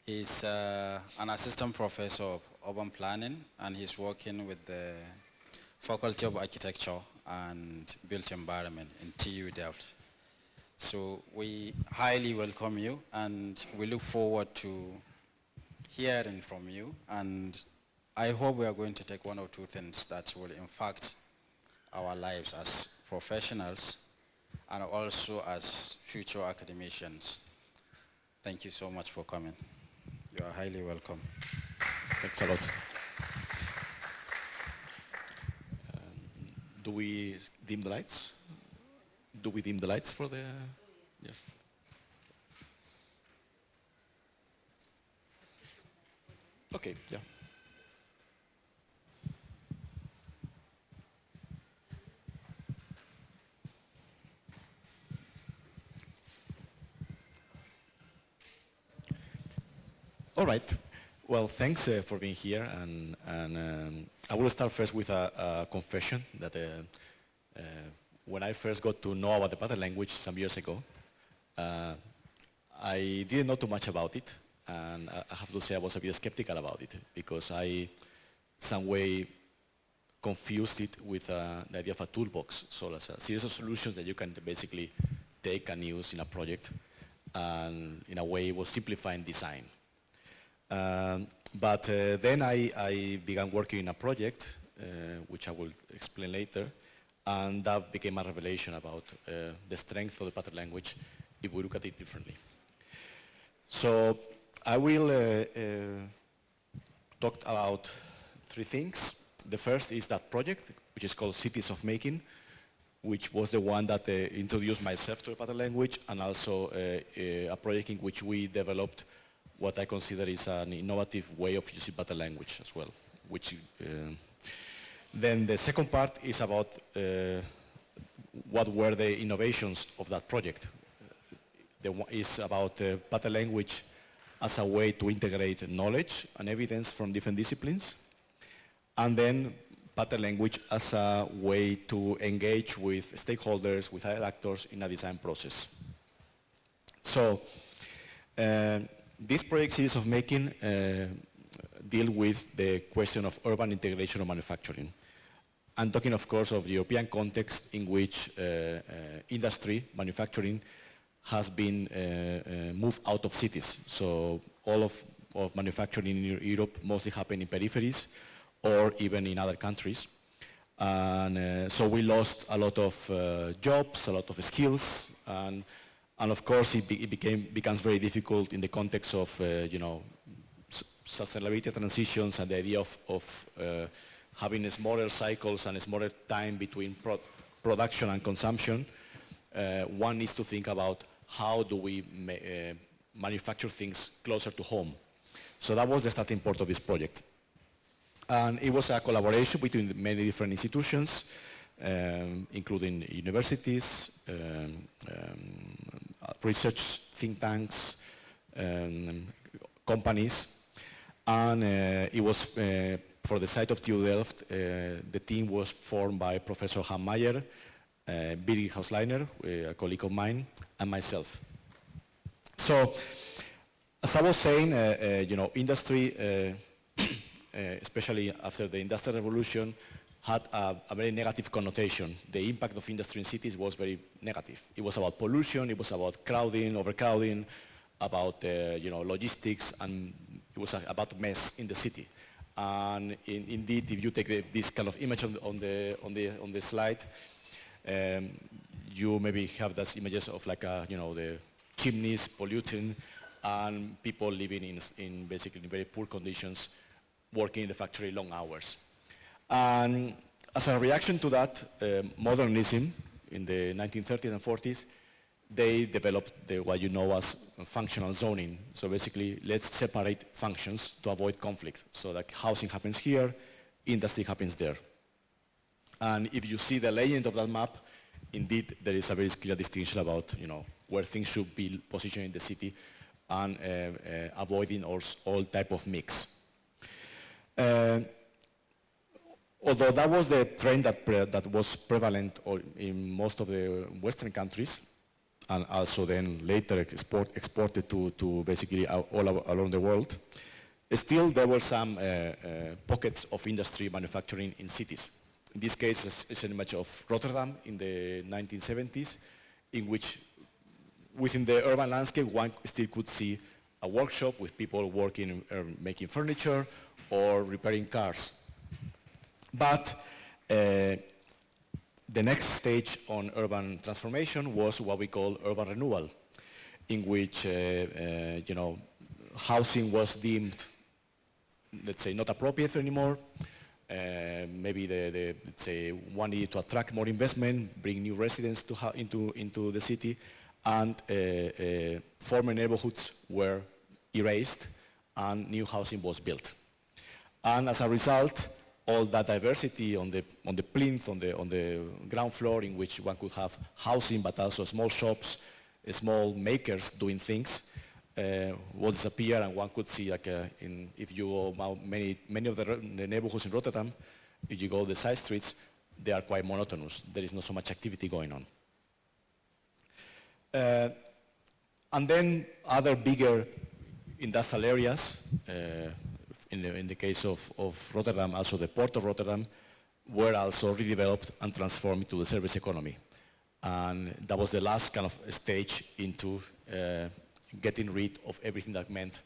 He's an assistant professor of urban planning, and he's working with the Faculty of Architecture and Built Environment in TU Delft. So we highly welcome you, and we look forward to hearing from you. And I hope we are going to take one or two things that will impact our lives as professionals and also as future academicians. Thank you so much for coming. You are highly welcome. Thanks a lot. Do we dim the lights? Do we dim the lights for the... Yeah. Okay, yeah. All right. Well, thanks for being here, and I will start first with a confession that when I first got to know about the pattern language some years ago, I didn't know too much about it, and I have to say I was a bit skeptical about it because I, some way, confused it with the idea of a toolbox. So as a series of solutions that you can basically take and use in a project, and in a way it was simplifying design. But then I began working in a project, which I will explain later, and that became a revelation about the strength of the pattern language if we look at it differently. So I will talk about three things. The first is that project, which is called Cities of Making, which was the one that introduced myself to the pattern language, and also a project in which we developed what I consider is an innovative way of using pattern language as well. Which, then the second part is about what were the innovations of that project. Is about pattern language as a way to integrate knowledge and evidence from different disciplines, and then pattern language as a way to engage with stakeholders, with other actors in a design process. So, this project Cities of Making deal with the question of urban integration of manufacturing. I'm talking, of course, of the European context in which industry, manufacturing, has been moved out of cities. So all of manufacturing in Europe mostly happen in peripheries or even in other countries. And so we lost a lot of jobs, a lot of skills, and of course, it becomes very difficult in the context of, you know, sustainability transitions and the idea of having smaller cycles and a smaller time between production and consumption. One needs to think about how do we manufacture things closer to home. So that was the starting point of this project. And it was a collaboration between many different institutions, including universities, research think tanks, companies, and it was for the site of TU Delft. The team was formed by Professor Han Meyer, Birgit Hausleiner, a colleague of mine, and myself. So, as I was saying, you know, industry, especially after the Industrial Revolution, had a very negative connotation. The impact of industry in cities was very negative. It was about pollution, it was about crowding, overcrowding, about you know, logistics, and it was about mess in the city. And indeed, if you take this kind of image on the slide, you maybe have those images of like you know, the chimneys polluting and people living in basically very poor conditions, working in the factory long hours. And as a reaction to that, modernism in the 1930s and 40s, they developed what you know as functional zoning. So basically, let's separate functions to avoid conflict. So like housing happens here, industry happens there. And if you see the layout of that map, indeed, there is a very clear distinction about, you know, where things should be positioned in the city and avoiding all type of mix. Although that was the trend that was prevalent in most of the Western countries, and also then later exported to basically around the world. Still, there were some pockets of industry manufacturing in cities. In this case, it's an image of Rotterdam in the 1970s, in which within the urban landscape, one still could see a workshop with people working, making furniture or repairing cars. But the next stage on urban transformation was what we call urban renewal, in which housing was deemed, let's say, not appropriate anymore. Maybe let's say one needed to attract more investment, bring new residents into the city, and former neighborhoods were erased and new housing was built. And as a result, all that diversity on the plinth, on the ground floor, in which one could have housing but also small shops, small makers doing things, will disappear, and one could see, like, if you go many of the neighborhoods in Rotterdam, if you go the side streets, they are quite monotonous. There is not so much activity going on. And then other bigger industrial areas, in the case of Rotterdam, also the port of Rotterdam, were also redeveloped and transformed into the service economy. And that was the last kind of stage into getting rid of everything that meant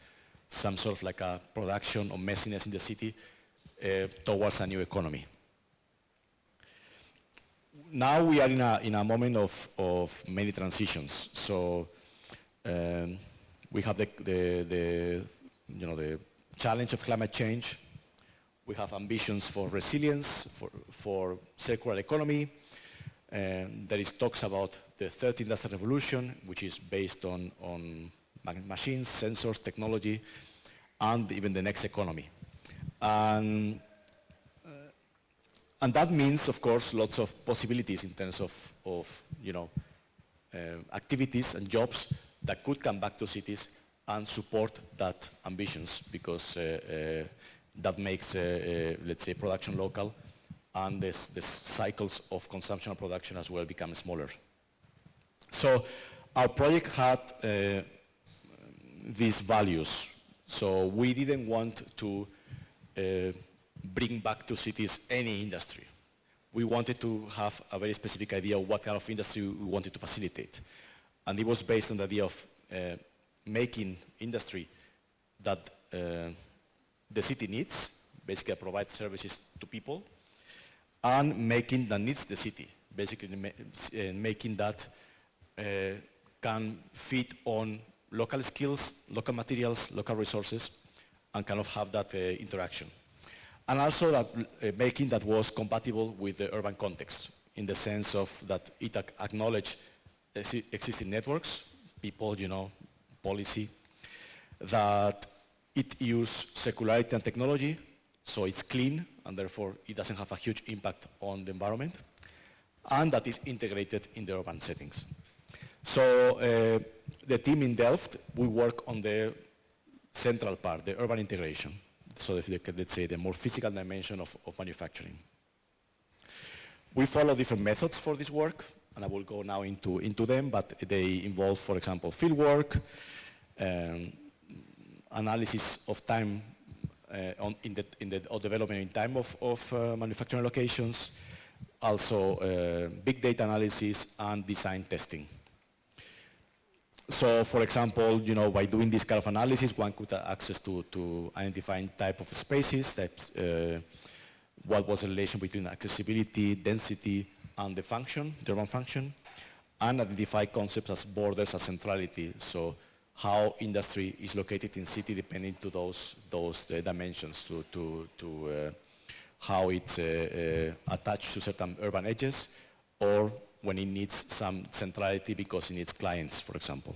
some sort of like a production or messiness in the city towards a new economy. Now we are in a moment of many transitions. So we have the challenge of climate change. We have ambitions for resilience, for circular economy. There is talks about the third industrial revolution, which is based on machines, sensors, technology, and even the next economy. And that means, of course, lots of possibilities in terms of activities and jobs that could come back to cities and support that ambitions, because that makes, let's say, production local, and the cycles of consumption and production as well become smaller. So our project had these values. So we didn't want to bring back to cities any industry. We wanted to have a very specific idea of what kind of industry we wanted to facilitate. And it was based on the idea of making industry that the city needs, basically provide services to people, and making that needs the city, basically making that can fit on local skills, local materials, local resources, and kind of have that interaction. And also that making that was compatible with the urban context, in the sense of that it acknowledged existing networks, people, policy, that it used circularity and technology, so it's clean, and therefore it doesn't have a huge impact on the environment, and that is integrated in the urban settings. So the team in Delft, we work on the central part, the urban integration. So let's say the more physical dimension of manufacturing. We follow different methods for this work, and I will go now into them, but they involve, for example, field work, analysis of time in the development in time of manufacturing locations, also big data analysis and design testing. So, for example, by doing this kind of analysis, one could have access to identifying type of spaces, what was the relation between accessibility, density, and the function, the urban function, and identify concepts as borders, as centrality. So, how industry is located in city depending to those dimensions, to how it's attached to certain urban edges, or when it needs some centrality because it needs clients, for example.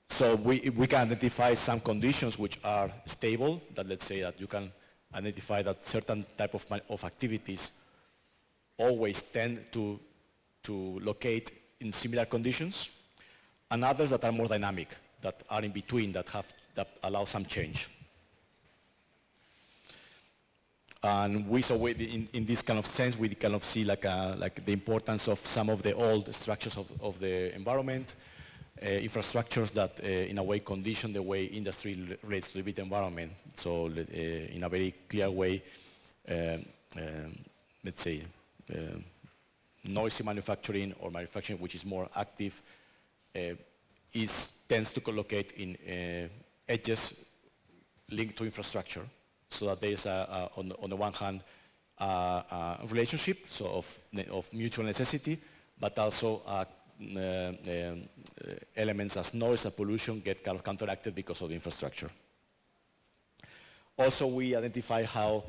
So we can identify some conditions which are stable, that let's say that you can identify that certain type of activities always tend to locate in similar conditions, and others that are more dynamic, that are in between, that allow some change. And in this kind of sense, we kind of see like the importance of some of the old structures of the environment, infrastructures that in a way condition the way industry relates to the built environment. So in a very clear way, let's say, noisy manufacturing or manufacturing which is more active tends to collocate in edges linked to infrastructure, so that there is on the one hand a relationship so of mutual necessity, but also elements as noise and pollution get kind of counteracted because of the infrastructure. Also, we identify how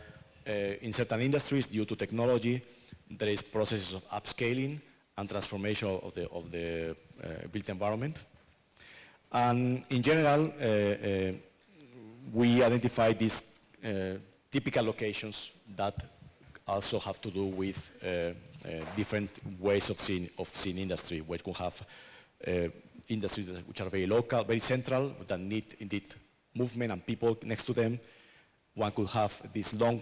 in certain industries, due to technology, there is processes of upscaling and transformation of the built environment. And in general, we identify these typical locations that also have to do with different ways of seeing industry, which will have industries which are very local, very central, that need indeed movement and people next to them. One could have these long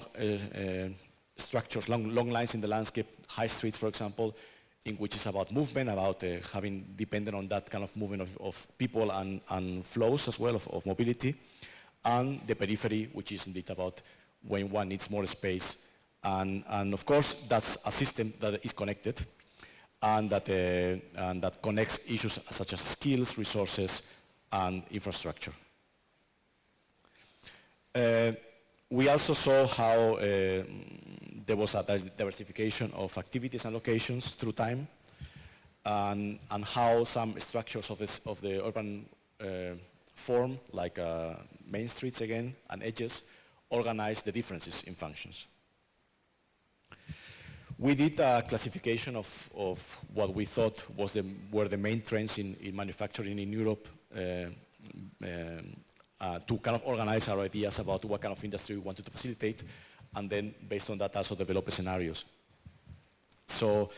structures, long lines in the landscape, high streets, for example, in which is about movement, about having dependent on that kind of movement of people and flows as well of mobility, and the periphery, which is indeed about when one needs more space. And of course, that's a system that is connected and that connects issues such as skills, resources, and infrastructure. We also saw how there was a diversification of activities and locations through time, and how some structures of the urban form, like main streets again, and edges, organize the differences in functions. We did a classification of what we thought were the main trends in manufacturing in Europe to kind of organize our ideas about what kind of industry we wanted to facilitate, and then based on that also develop scenarios. So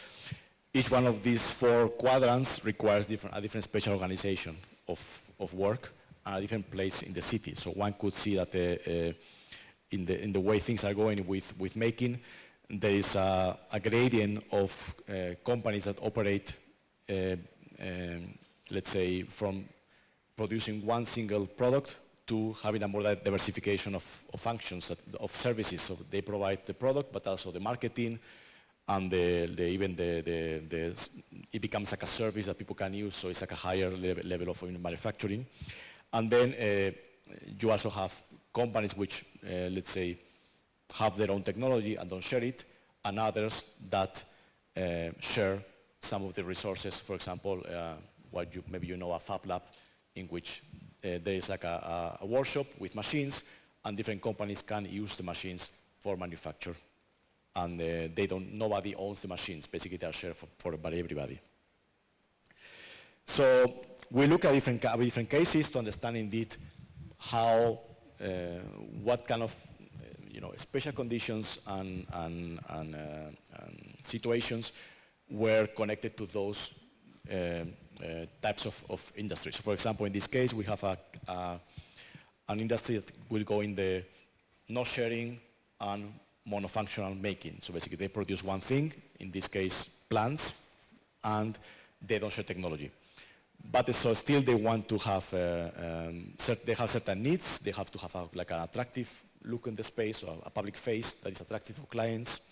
each one of these 4 quadrants requires a different spatial organization of work and a different place in the city. So one could see that in the way things are going with making, there is a gradient of companies that operate, let's say, from producing one single product to having a more diversification of functions, of services. So they provide the product, but also the marketing, and it becomes like a service that people can use, so it's like a higher level of manufacturing. And then you also have companies which, let's say, have their own technology and don't share it, and others that share some of the resources. For example, maybe you know a fab lab in which there is like a workshop with machines, and different companies can use the machines for manufacture. And nobody owns the machines. Basically, they are shared by everybody. So we look at different cases to understand indeed how, what kind of special conditions and situations were connected to those types of industries. So for example, in this case, we have an industry that will go in the no sharing and monofunctional making. So basically, they produce one thing, in this case, plants, and they don't share technology. But so still, they want to have, they have certain needs. They have to have like an attractive look in the space, or a public face that is attractive for clients.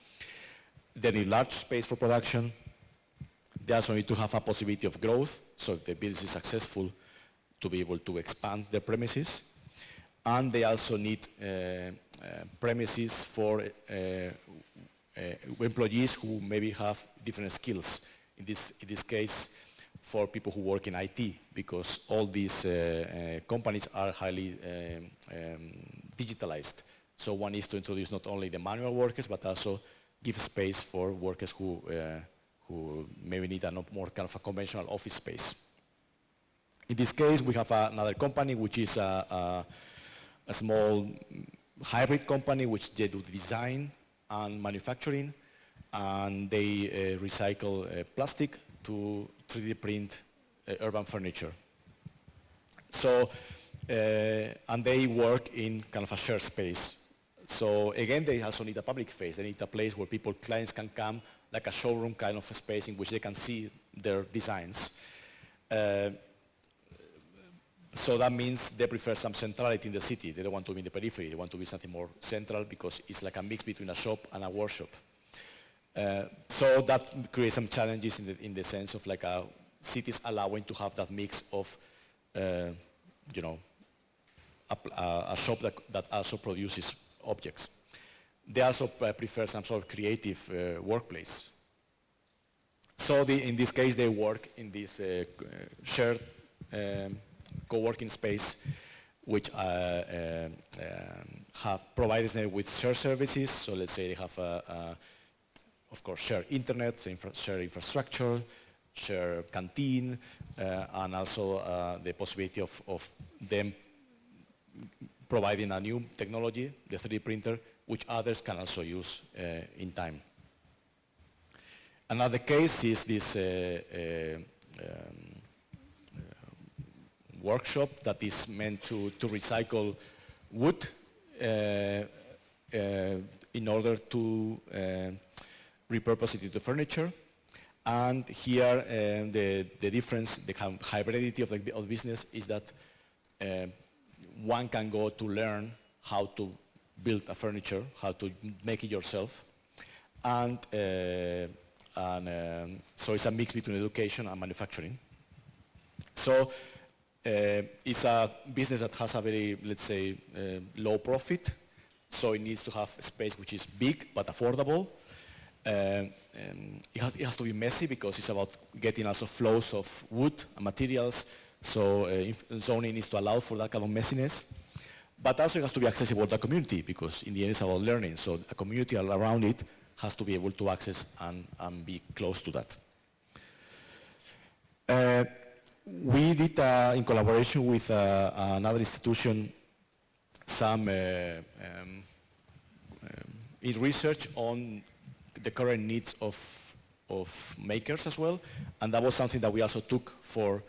They need large space for production. They also need to have a possibility of growth, so if the business is successful, to be able to expand their premises. And they also need premises for employees who maybe have different skills. In this case, for people who work in IT, because all these companies are highly digitalized. So one needs to introduce not only the manual workers, but also give space for workers who maybe need a more kind of a conventional office space. In this case, we have another company, which is a small hybrid company, which they do design and manufacturing, and they recycle plastic to 3D print urban furniture. So, and they work in kind of a shared space. So again, they also need a public face. They need a place where clients can come, like a showroom kind of a space in which they can see their designs. So that means they prefer some centrality in the city. They don't want to be in the periphery. They want to be something more central because it's like a mix between a shop and a workshop. So that creates some challenges in the sense of like cities allowing to have that mix of, you know, a shop that also produces objects. They also prefer some sort of creative workplace. So in this case, they work in this shared co-working space, which provides them with shared services. So let's say they have, of course, shared internet, shared infrastructure, shared canteen, and also the possibility of them providing a new technology, the 3D printer, which others can also use in time. Another case is this workshop that is meant to recycle wood in order to repurpose it into furniture. And here the difference, the hybridity of the business is that one can go to learn how to build a furniture, how to make it yourself. And so it's a mix between education and manufacturing. So it's a business that has a very, let's say, low profit. So it needs to have a space which is big but affordable. It has to be messy because it's about getting also flows of wood and materials. So zoning needs to allow for that kind of messiness. But also it has to be accessible to the community because in the end it's about learning. So a community around it has to be able to access and be close to that. We did, in collaboration with another institution, some research on the current needs of makers as well. And that was something that we also took for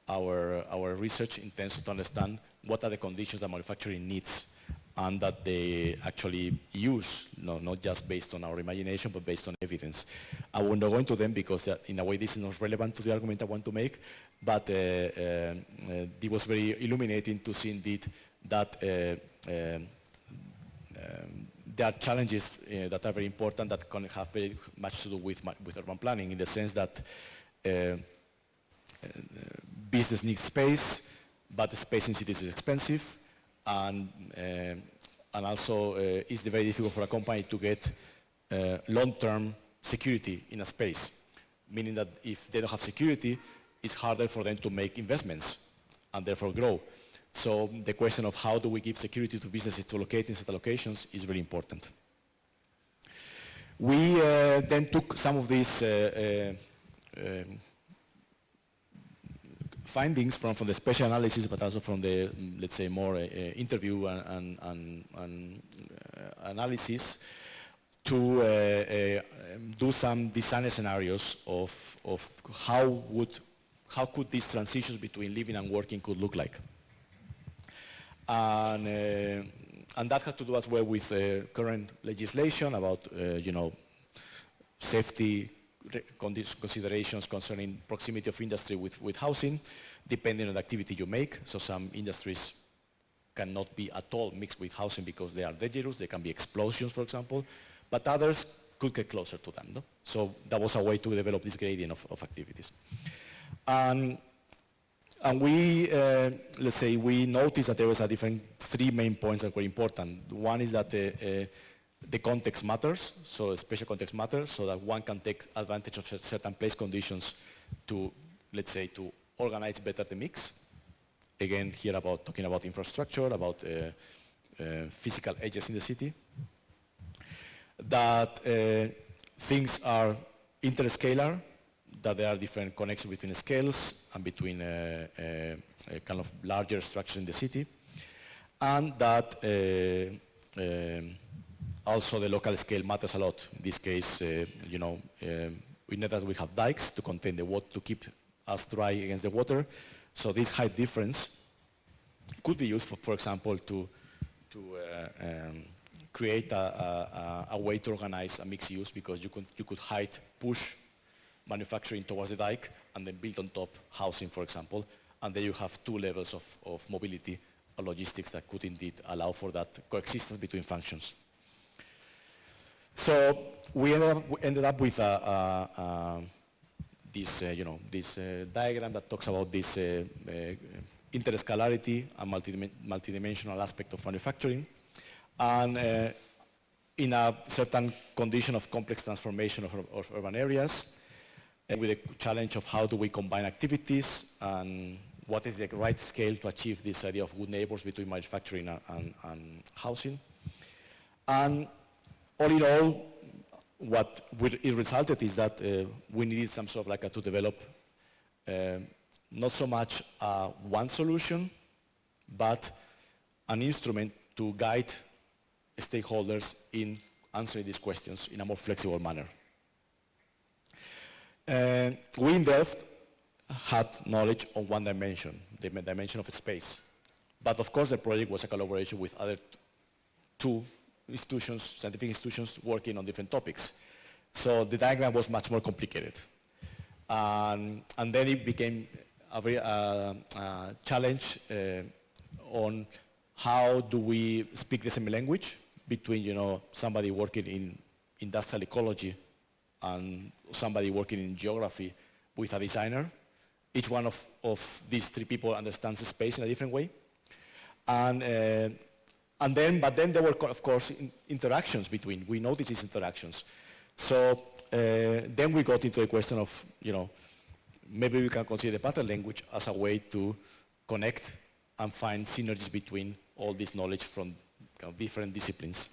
our research in terms of to understand what are the conditions that manufacturing needs and that they actually use, not just based on our imagination, but based on evidence. I will not go into them because in a way this is not relevant to the argument I want to make, but it was very illuminating to see indeed that there are challenges that are very important that can have very much to do with urban planning in the sense that business needs space, but the space in cities is expensive, and also it's very difficult for a company to get long-term security in a space, meaning that if they don't have security, it's harder for them to make investments and therefore grow. So the question of how do we give security to businesses to locate in certain locations is very important. We then took some of these findings from the special analysis, but also from the, let's say, more interview and analysis to do some design scenarios of how could these transitions between living and working could look like. And that has to do as well with current legislation about, safety considerations concerning proximity of industry with housing, depending on the activity you make. So some industries cannot be at all mixed with housing because they are dangerous. There can be explosions, for example, but others could get closer to them. No? So that was a way to develop this gradient of activities. And we, let's say, we noticed that there was three main points that were important. One is that the context matters, so spatial context matters, so that one can take advantage of certain place conditions to, let's say, to organize better the mix. Again, here talking about infrastructure, about physical edges in the city. That things are interscalar, that there are different connections between scales and between kind of larger structures in the city, and that also the local scale matters a lot. In this case, we know that we have dikes to contain the water, to keep us dry against the water. So this height difference could be used, for example, to create a way to organize a mixed use, because you could push manufacturing towards the dike and then build on top housing, for example, and then you have two levels of mobility or logistics that could indeed allow for that coexistence between functions. So we ended up with this diagram that talks about this interscalarity and multidimensional aspect of manufacturing. And in a certain condition of complex transformation of urban areas, with the challenge of how do we combine activities and what is the right scale to achieve this idea of good neighbors between manufacturing and housing. And all in all, what it resulted is that we needed some sort of to develop not so much one solution, but an instrument to guide stakeholders in answering these questions in a more flexible manner. We in Delft had knowledge on one dimension, the dimension of space. But of course the project was a collaboration with other two institutions, scientific institutions working on different topics. So the diagram was much more complicated. And then it became a very challenge on how do we speak the same language between somebody working in industrial ecology and somebody working in geography with a designer. Each one of these three people understands the space in a different way. But then there were, of course, interactions between. We noticed these interactions. So then we got into the question of, maybe we can consider the pattern language as a way to connect and find synergies between all this knowledge from different disciplines.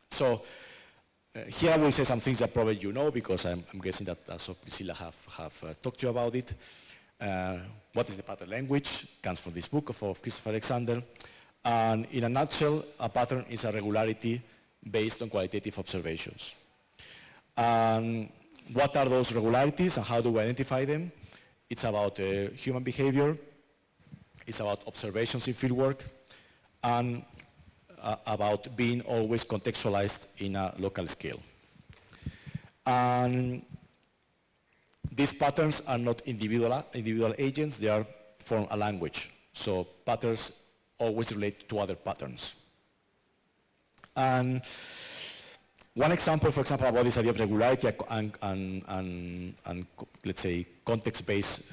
So here I will say some things that probably you know, because I'm guessing that also Priscilla have talked to you about it. What is the pattern language? Comes from this book of Christopher Alexander. And in a nutshell, a pattern is a regularity based on qualitative observations. What are those regularities and how do we identify them? It's about human behavior, it's about observations in fieldwork, and about being always contextualized in a local scale. And these patterns are not individual agents, they are from a language. So patterns always relate to other patterns. And one example, for example, about this idea of regularity and let's say, context-based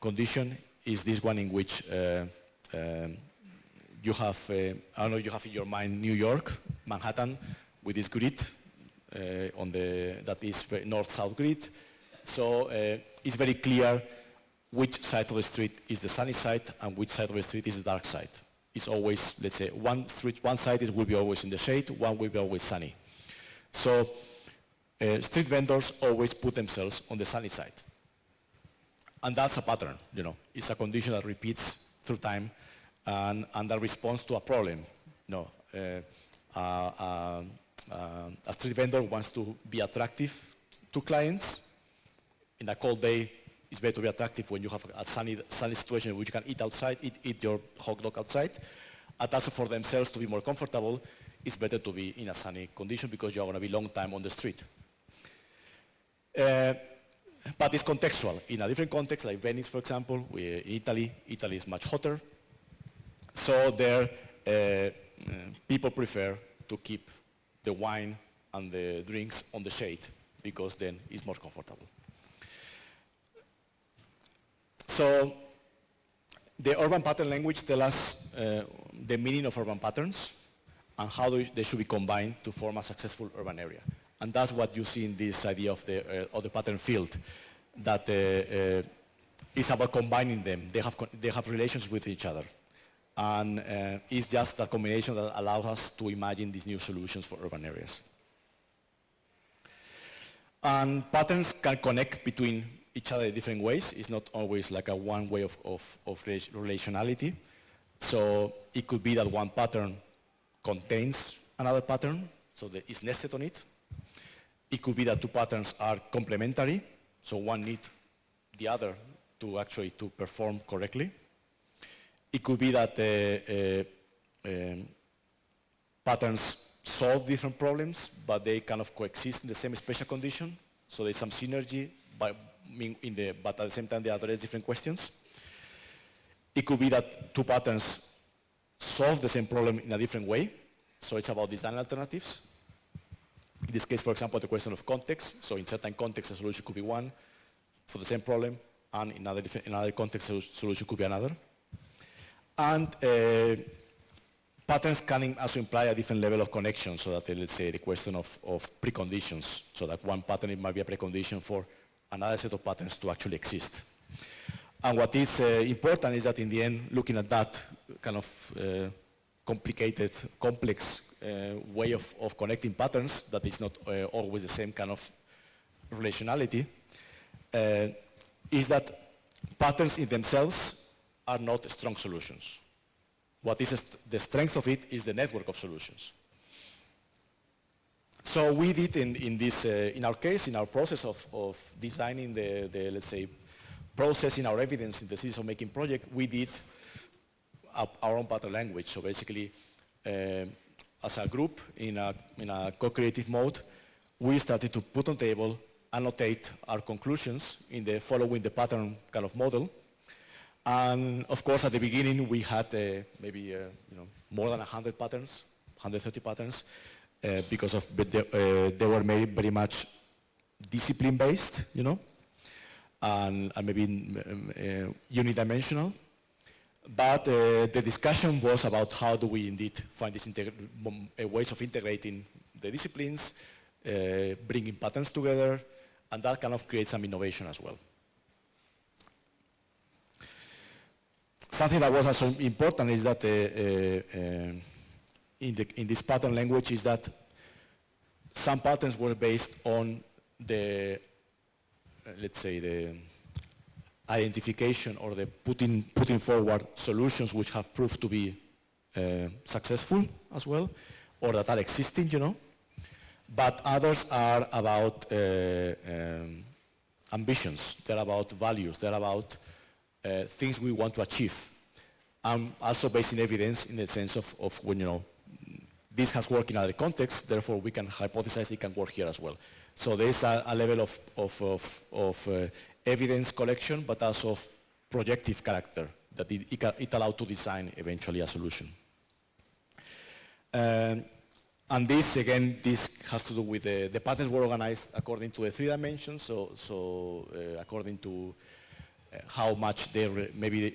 condition is this one in which you have, I don't know, you have in your mind New York, Manhattan, with this grid that is north-south grid. So it's very clear which side of the street is the sunny side and which side of the street is the dark side. It's always, let's say, one side will be always in the shade, one will be always sunny. So street vendors always put themselves on the sunny side. And that's a pattern, It's a condition that repeats through time and that responds to a problem. A street vendor wants to be attractive to clients. In a cold day, it's better to be attractive when you have a sunny situation in which you can eat outside, eat your hot dog outside. And also for themselves to be more comfortable, it's better to be in a sunny condition because you're going to be a long time on the street. But it's contextual. In a different context, like Venice, for example, in Italy is much hotter. So there, people prefer to keep the wine and the drinks on the shade because then it's more comfortable. So the urban pattern language tells us the meaning of urban patterns and how they should be combined to form a successful urban area. And that's what you see in this idea of the pattern field, that it's about combining them. They have relations with each other. And it's just that combination that allows us to imagine these new solutions for urban areas. And patterns can connect between each other in different ways. It's not always like a one way of relationality. So it could be that one pattern contains another pattern, so that it's nested on it. It could be that two patterns are complementary, so one needs the other to perform correctly. It could be that patterns solve different problems, but they kind of coexist in the same spatial condition. So there's some synergy, but at the same time they address different questions. It could be that two patterns solve the same problem in a different way. So it's about design alternatives. In this case, for example, the question of context. So in certain contexts, a solution could be one for the same problem, and in another context, a solution could be another. And patterns can also imply a different level of connection, so that, let's say, the question of preconditions, so that one pattern might be a precondition for another set of patterns to actually exist. And what is important is that in the end, looking at that kind of complicated, complex way of connecting patterns, that is not always the same kind of relationality, is that patterns in themselves are not strong solutions. What is the strength of it is the network of solutions. So we did in our case, in our process of designing the let's say, processing our evidence in the decision-making project, we did our own pattern language. So basically, as a group in a co-creative mode, we started to put on table, annotate our conclusions following the pattern kind of model. And of course, at the beginning, we had maybe more than 100 patterns, 130 patterns, because they were made very much discipline-based, and maybe unidimensional. But the discussion was about how do we indeed find these ways of integrating the disciplines, bringing patterns together, and that kind of creates some innovation as well. Something that was also important is that in this pattern language is that some patterns were based on the, let's say, the identification or the putting forward solutions which have proved to be successful as well, or that are existing, But others are about ambitions, they're about values, they're about things we want to achieve. I'm also based in evidence in the sense of when, this has worked in other contexts, therefore we can hypothesize it can work here as well. So there's a level of evidence collection, but also of projective character that it allowed to design eventually a solution. And this, again, this has to do with the patterns were organized according to the 3 dimensions, so according to how much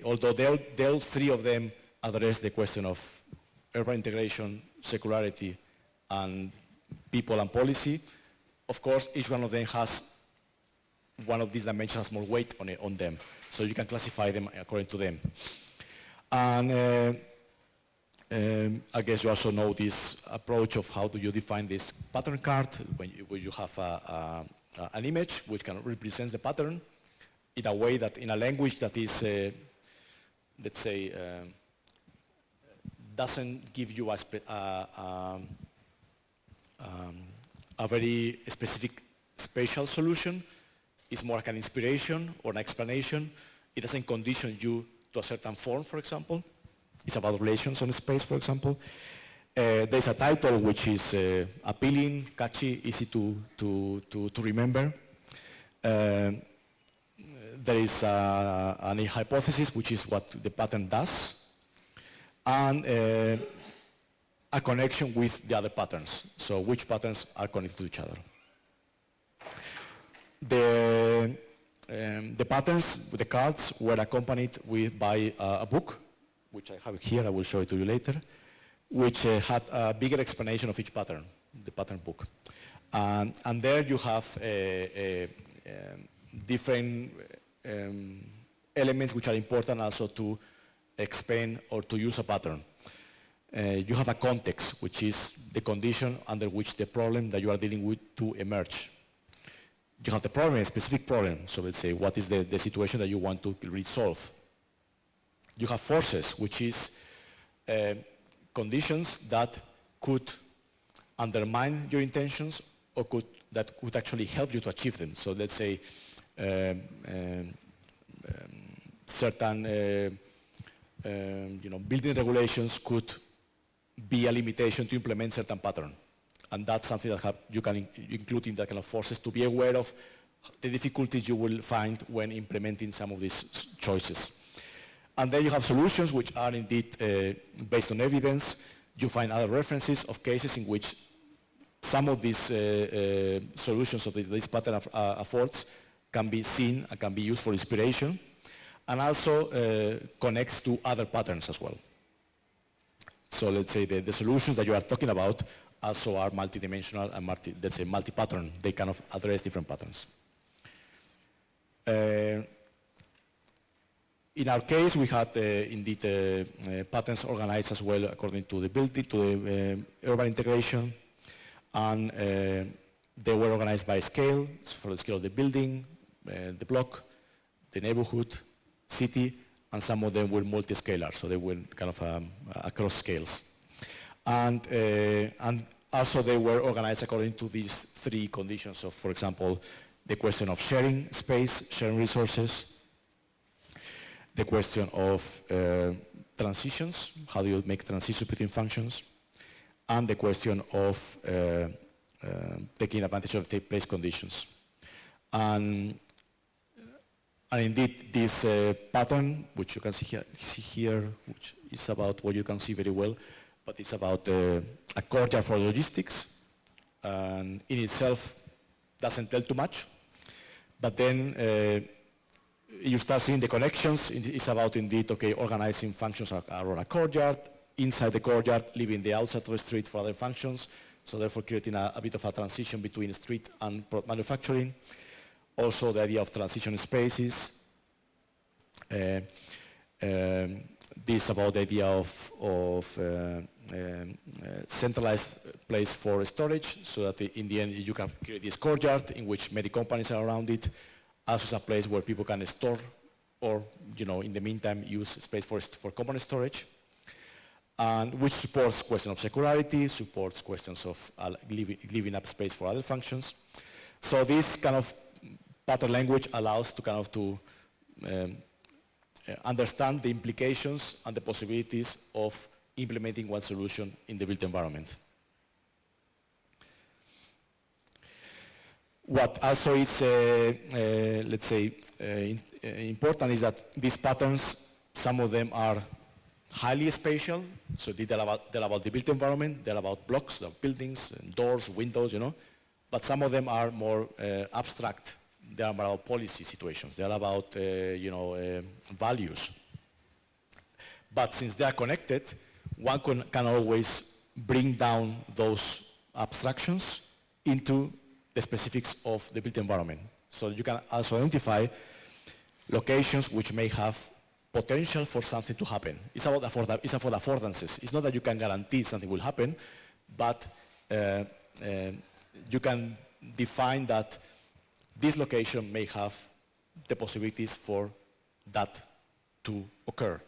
although all 3 of them address the question of urban integration, circularity, and people and policy, of course, each one of them has one of these dimensions has more weight on them, so you can classify them according to them. And I guess you also know this approach of how do you define this pattern card when you have an image which can represent the pattern in a way that in a language that is, let's say, doesn't give you a very specific spatial solution. It's more like an inspiration or an explanation. It doesn't condition you to a certain form, for example. It's about relations on space, for example. There's a title which is appealing, catchy, easy to remember. There is a hypothesis, which is what the pattern does, and a connection with the other patterns. So which patterns are connected to each other. The patterns, the cards, were accompanied by a book, which I have here, I will show it to you later, which had a bigger explanation of each pattern, the pattern book. And there you have different elements which are important also to explain or to use a pattern. You have a context, which is the condition under which the problem that you are dealing with to emerge. You have the problem, a specific problem, so let's say what is the situation that you want to resolve. You have forces, which is conditions that could undermine your intentions or that could actually help you to achieve them. So let's say certain building regulations could be a limitation to implement certain pattern. And that's something that you can include in that kind of forces to be aware of the difficulties you will find when implementing some of these choices. And then you have solutions which are indeed based on evidence. You find other references of cases in which some of these solutions of this pattern affords can be seen and can be used for inspiration, and also connects to other patterns as well. So let's say the solutions that you are talking about also are multidimensional and let's say multi-pattern. They kind of address different patterns. In our case, we had indeed patterns organized as well according to the building, to the urban integration, and they were organized by scale, for the scale of the building, the block, the neighborhood, city, and some of them were multi-scalar, so they were kind of across scales. And also they were organized according to these three conditions of, for example, the question of sharing space, sharing resources, the question of transitions, how do you make transitions between functions, and the question of taking advantage of take place conditions. And indeed, this pattern, which you can see here, which is about what you can see very well, but it's about a courtyard for logistics, and in itself doesn't tell too much. But then you start seeing the connections. It's about indeed, okay, organizing functions around a courtyard, inside the courtyard, leaving the outside of the street for other functions, so therefore creating a bit of a transition between street and manufacturing. Also the idea of transition spaces. This about the idea of centralized place for storage, so that in the end you can create this courtyard in which many companies are around it, as a place where people can store or, in the meantime, use space for common storage, and which supports question of circularity, supports questions of leaving up space for other functions. So this kind of pattern language allows to kind of understand the implications and the possibilities of implementing one solution in the built environment. What also is, let's say, important is that these patterns, some of them are highly spatial, so they're about the built environment, they're about blocks, buildings, doors, windows, but some of them are more abstract. They are about policy situations, they are about, values. But since they are connected, one can always bring down those abstractions into the specifics of the built environment. So you can also identify locations which may have potential for something to happen. It's about affordances. It's not that you can guarantee something will happen, but you can define that this location may have the possibilities for that to occur.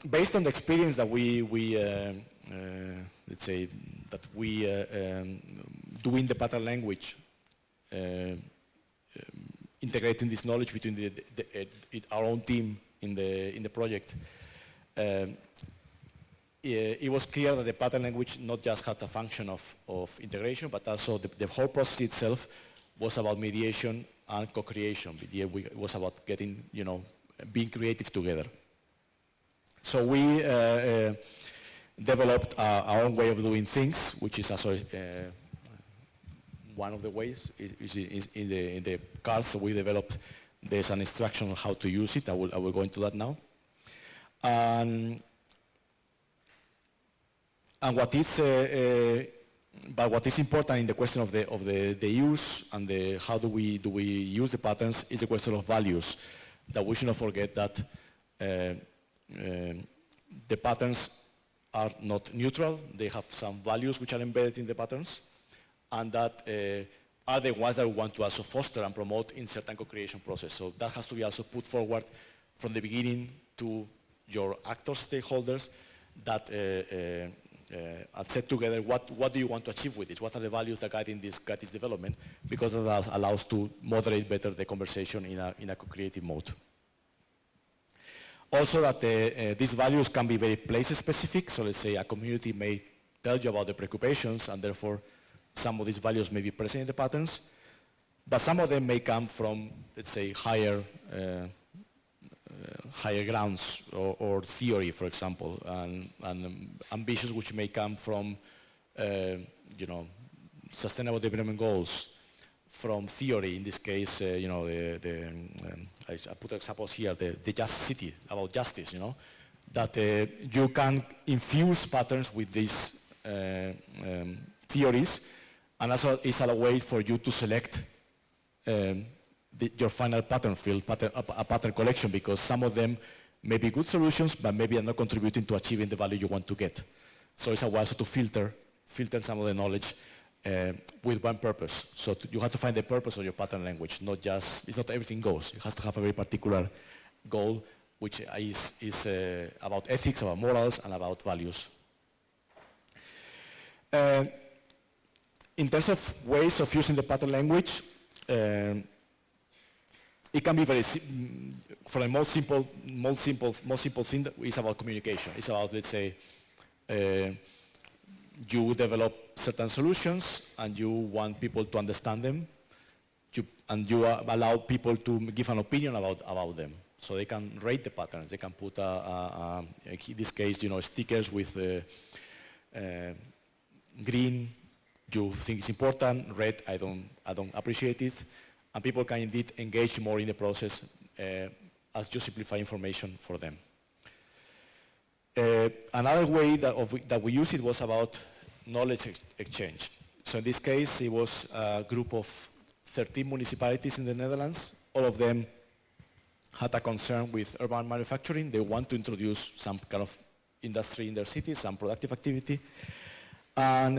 Based on the experience that we let's say, that we do in the pattern language, integrating this knowledge between our own team in the project, it was clear that the pattern language not just had a function of integration, but also the whole process itself was about mediation and co-creation. It was about getting, being creative together. So we developed our own way of doing things, which is also one of the ways is in the cards. So we developed, there's an instruction on how to use it. I will go into that now. And what is important in the question of the use and how do we use the patterns is the question of values. That we should not forget that the patterns are not neutral. They have some values which are embedded in the patterns, and that are the ones that we want to also foster and promote in certain co-creation process. So that has to be also put forward from the beginning to your actors, stakeholders, that and set together what do you want to achieve with this? What are the values that guide this development? Because that allows to moderate better the conversation in a co-creative mode. Also that these values can be very place specific. So let's say a community may tell you about the preoccupations and therefore some of these values may be present in the patterns. But some of them may come from, let's say, higher grounds or theory, for example, and ambitions which may come from, sustainable development goals, from theory. In this case, I put examples here, the just city, about justice, that you can infuse patterns with these theories, and also it's a way for you to select your final pattern field, a pattern collection, because some of them may be good solutions, but maybe are not contributing to achieving the value you want to get. So it's a way also to filter some of the knowledge with one purpose. So you have to find the purpose of your pattern language, not just, it's not everything goes. It has to have a very particular goal, which is about ethics, about morals, and about values. In terms of ways of using the pattern language, it can be very, for the most simple thing is about communication. It's about, let's say, you develop certain solutions and you want people to understand them, and you allow people to give an opinion about them. So they can rate the patterns. They can put, in this case, stickers with green, you think it's important, red, I don't appreciate it. And people can indeed engage more in the process as you simplify information for them. Another way that we use it was about knowledge exchange. So in this case, it was a group of 13 municipalities in the Netherlands. All of them had a concern with urban manufacturing. They want to introduce some kind of industry in their cities, some productive activity. And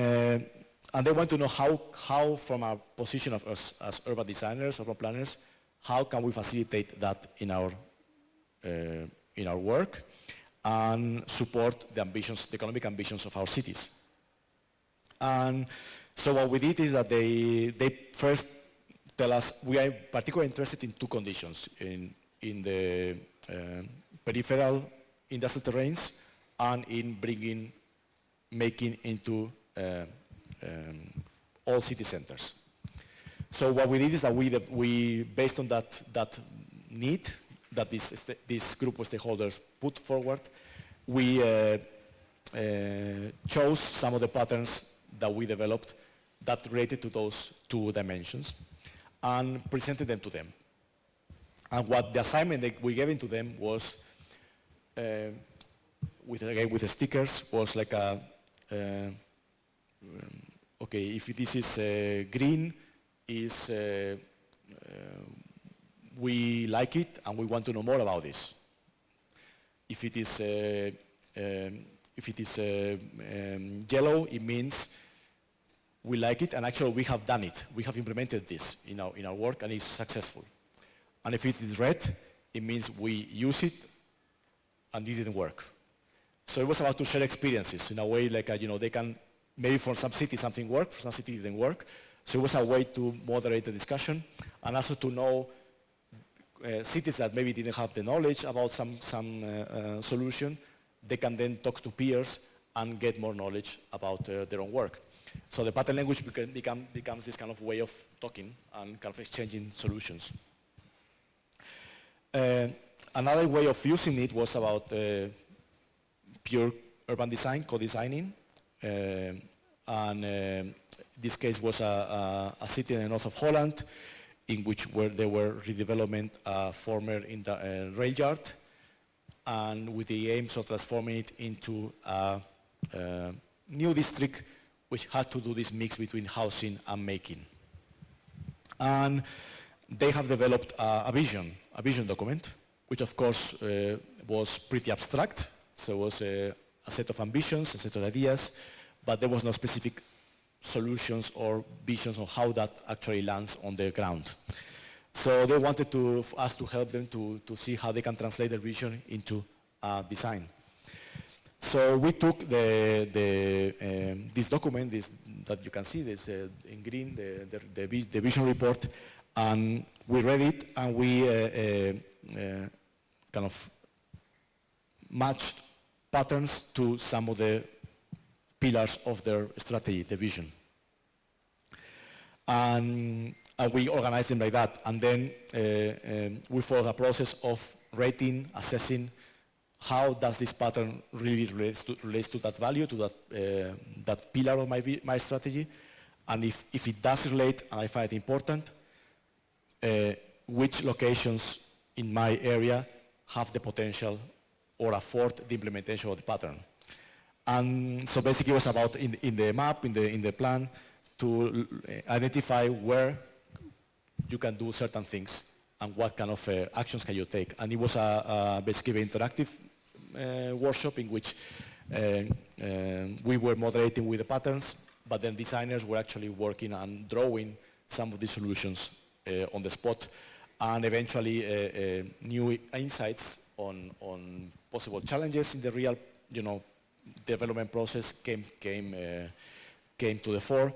they want to know how from our position of us as urban designers, urban planners, how can we facilitate that in our work and support the ambitions, the economic ambitions of our cities. And so what we did is that they first tell us we are particularly interested in two conditions, in the peripheral industrial terrains and in making into all city centers. So what we did is that we based on that need that this group of stakeholders put forward, we chose some of the patterns that we developed that related to those two dimensions and presented them to them. And what the assignment that we gave to them was, with the stickers, was like okay, if this is green, we like it and we want to know more about this. If it is yellow, it means we like it and actually we have done it. We have implemented this in our work and it's successful. And if it is red, it means we use it and it didn't work. So it was about to share experiences in a way like, they can, maybe for some cities something worked, for some cities it didn't work. So it was a way to moderate the discussion and also to know cities that maybe didn't have the knowledge about some solution, they can then talk to peers and get more knowledge about their own work. So the pattern language becomes this kind of way of talking and kind of exchanging solutions. Another way of using it was about pure urban design, co-designing. This case was a city in the north of Holland in which they were redeveloping a former rail yard and with the aims of transforming it into a new district which had to do this mix between housing and making. And they have developed a vision document, which of course was pretty abstract. So it was a set of ambitions, a set of ideas, but there was no specific solutions or visions on how that actually lands on the ground. So they wanted us to help them to see how they can translate their vision into design. So we took this document, that you can see, this in green, the vision report, and we read it, and we kind of matched patterns to some of the pillars of their strategy, the vision. And we organized them like that, and then we followed a process of rating, assessing how does this pattern really relates to that value, to that pillar of my strategy, and if it does relate, and I find it important, which locations in my area have the potential or afford the implementation of the pattern. And so basically it was about, in the map, in the plan, to identify where you can do certain things and what kind of actions can you take. And it was basically an interactive workshop in which we were moderating with the patterns, but then designers were actually working on drawing some of the solutions on the spot, and eventually new insights on possible challenges in the real, development process came to the fore,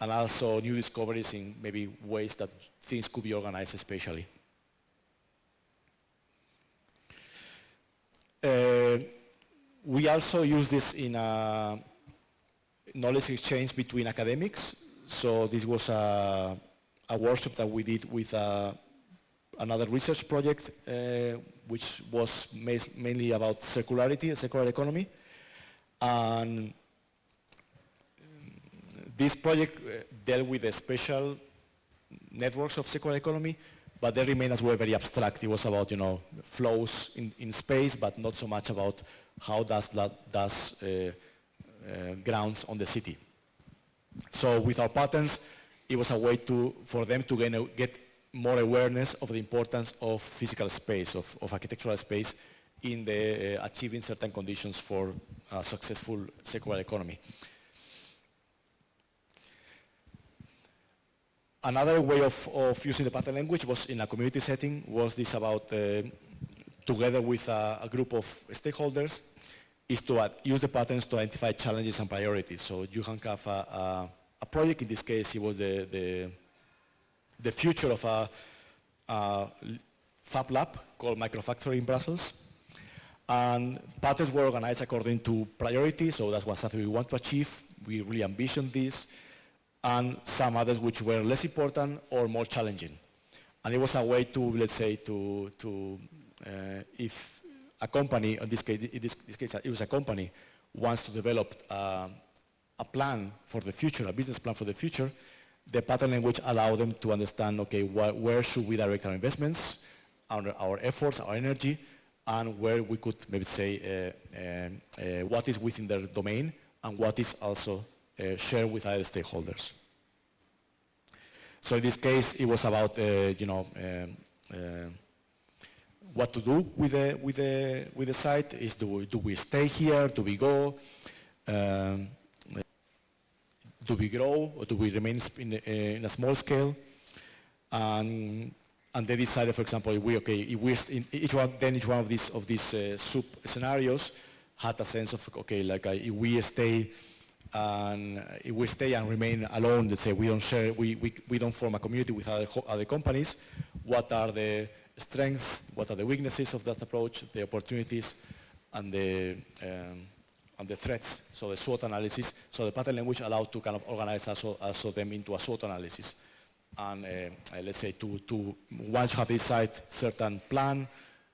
and also new discoveries in maybe ways that things could be organized spatially. We also use this in a knowledge exchange between academics. So this was a workshop that we did with another research project, which was mainly about circularity, a circular economy. And this project dealt with the special networks of circular economy, but they remain as well very abstract. It was about, flows in space, but not so much about how does grounds on the city. So with our patterns, it was a way for them to get more awareness of the importance of physical space, of architectural space, in the achieving certain conditions for a successful circular economy. Another way of using the pattern language was in a community setting, was this about, together with a group of stakeholders, is to use the patterns to identify challenges and priorities. So you can have a project, in this case it was the future of a fab lab called Microfactory in Brussels. And patterns were organized according to priority, so that's what something we want to achieve. We really ambition this. And some others which were less important or more challenging. And it was a way to, let's say, if a company, in this case it was a company, wants to develop a plan for the future, a business plan for the future, the pattern language allowed them to understand, okay, where should we direct our investments, our efforts, our energy, and where we could maybe say what is within their domain and what is also shared with other stakeholders. So in this case, it was about what to do with the site. Is do we stay here? Do we go? Do we grow, or do we remain in a small scale? And they decided, for example, each one of these sub scenarios had a sense of, okay, like if we stay and remain alone, let's say we don't share, we don't form a community with other companies, what are the strengths, what are the weaknesses of that approach, the opportunities, and the threats, so the SWOT analysis. So the pattern language allowed to kind of organize also them into a SWOT analysis. And let's say once you have decided certain plan,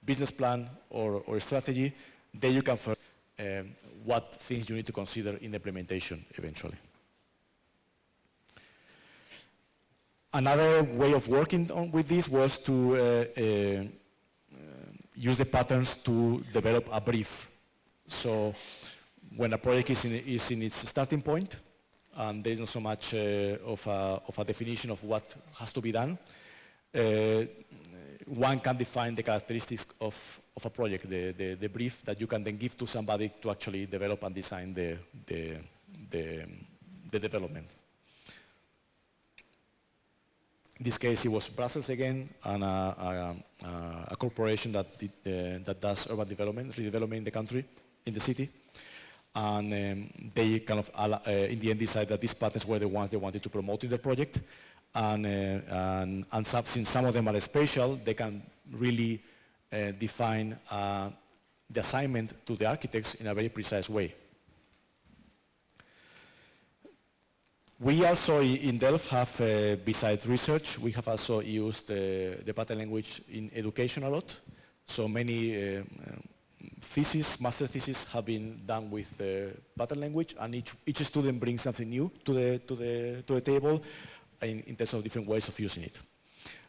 business plan or strategy, then you can first what things you need to consider in implementation eventually. Another way of working with this was to use the patterns to develop a brief. So when a project is in its starting point, and there is not so much of a definition of what has to be done, one can define the characteristics of a project, the brief that you can then give to somebody to actually develop and design the development. In this case, it was Brussels again, and a corporation that does urban development, redevelopment in the country, in the city. And they kind of, in the end, decided that these patterns were the ones they wanted to promote in their project. And since some of them are spatial, they can really define the assignment to the architects in a very precise way. We also in Delft have, besides research, we have also used the pattern language in education a lot. So many master theses have been done with pattern language, and each student brings something new to the table in terms of different ways of using it.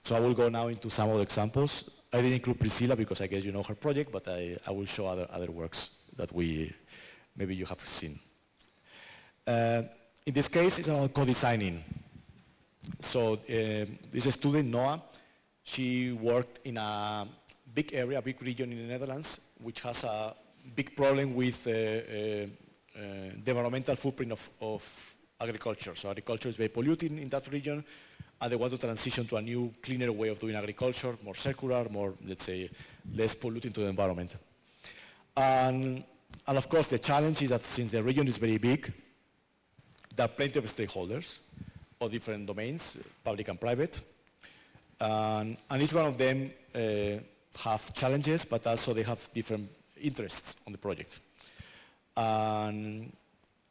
So I will go now into some of the examples. I didn't include Priscilla because I guess you know her project, but I will show other works that maybe you have seen. In this case, it's about co-designing. So this student, Noah, she worked in a big area, a big region in the Netherlands, which has a big problem with the environmental footprint of agriculture. So agriculture is very polluting in that region, and they want to transition to a new, cleaner way of doing agriculture, more circular, more, let's say, less polluting to the environment. And of course, the challenge is that since the region is very big, there are plenty of stakeholders of different domains, public and private. And each one of them have challenges, but also they have different interests on the project. And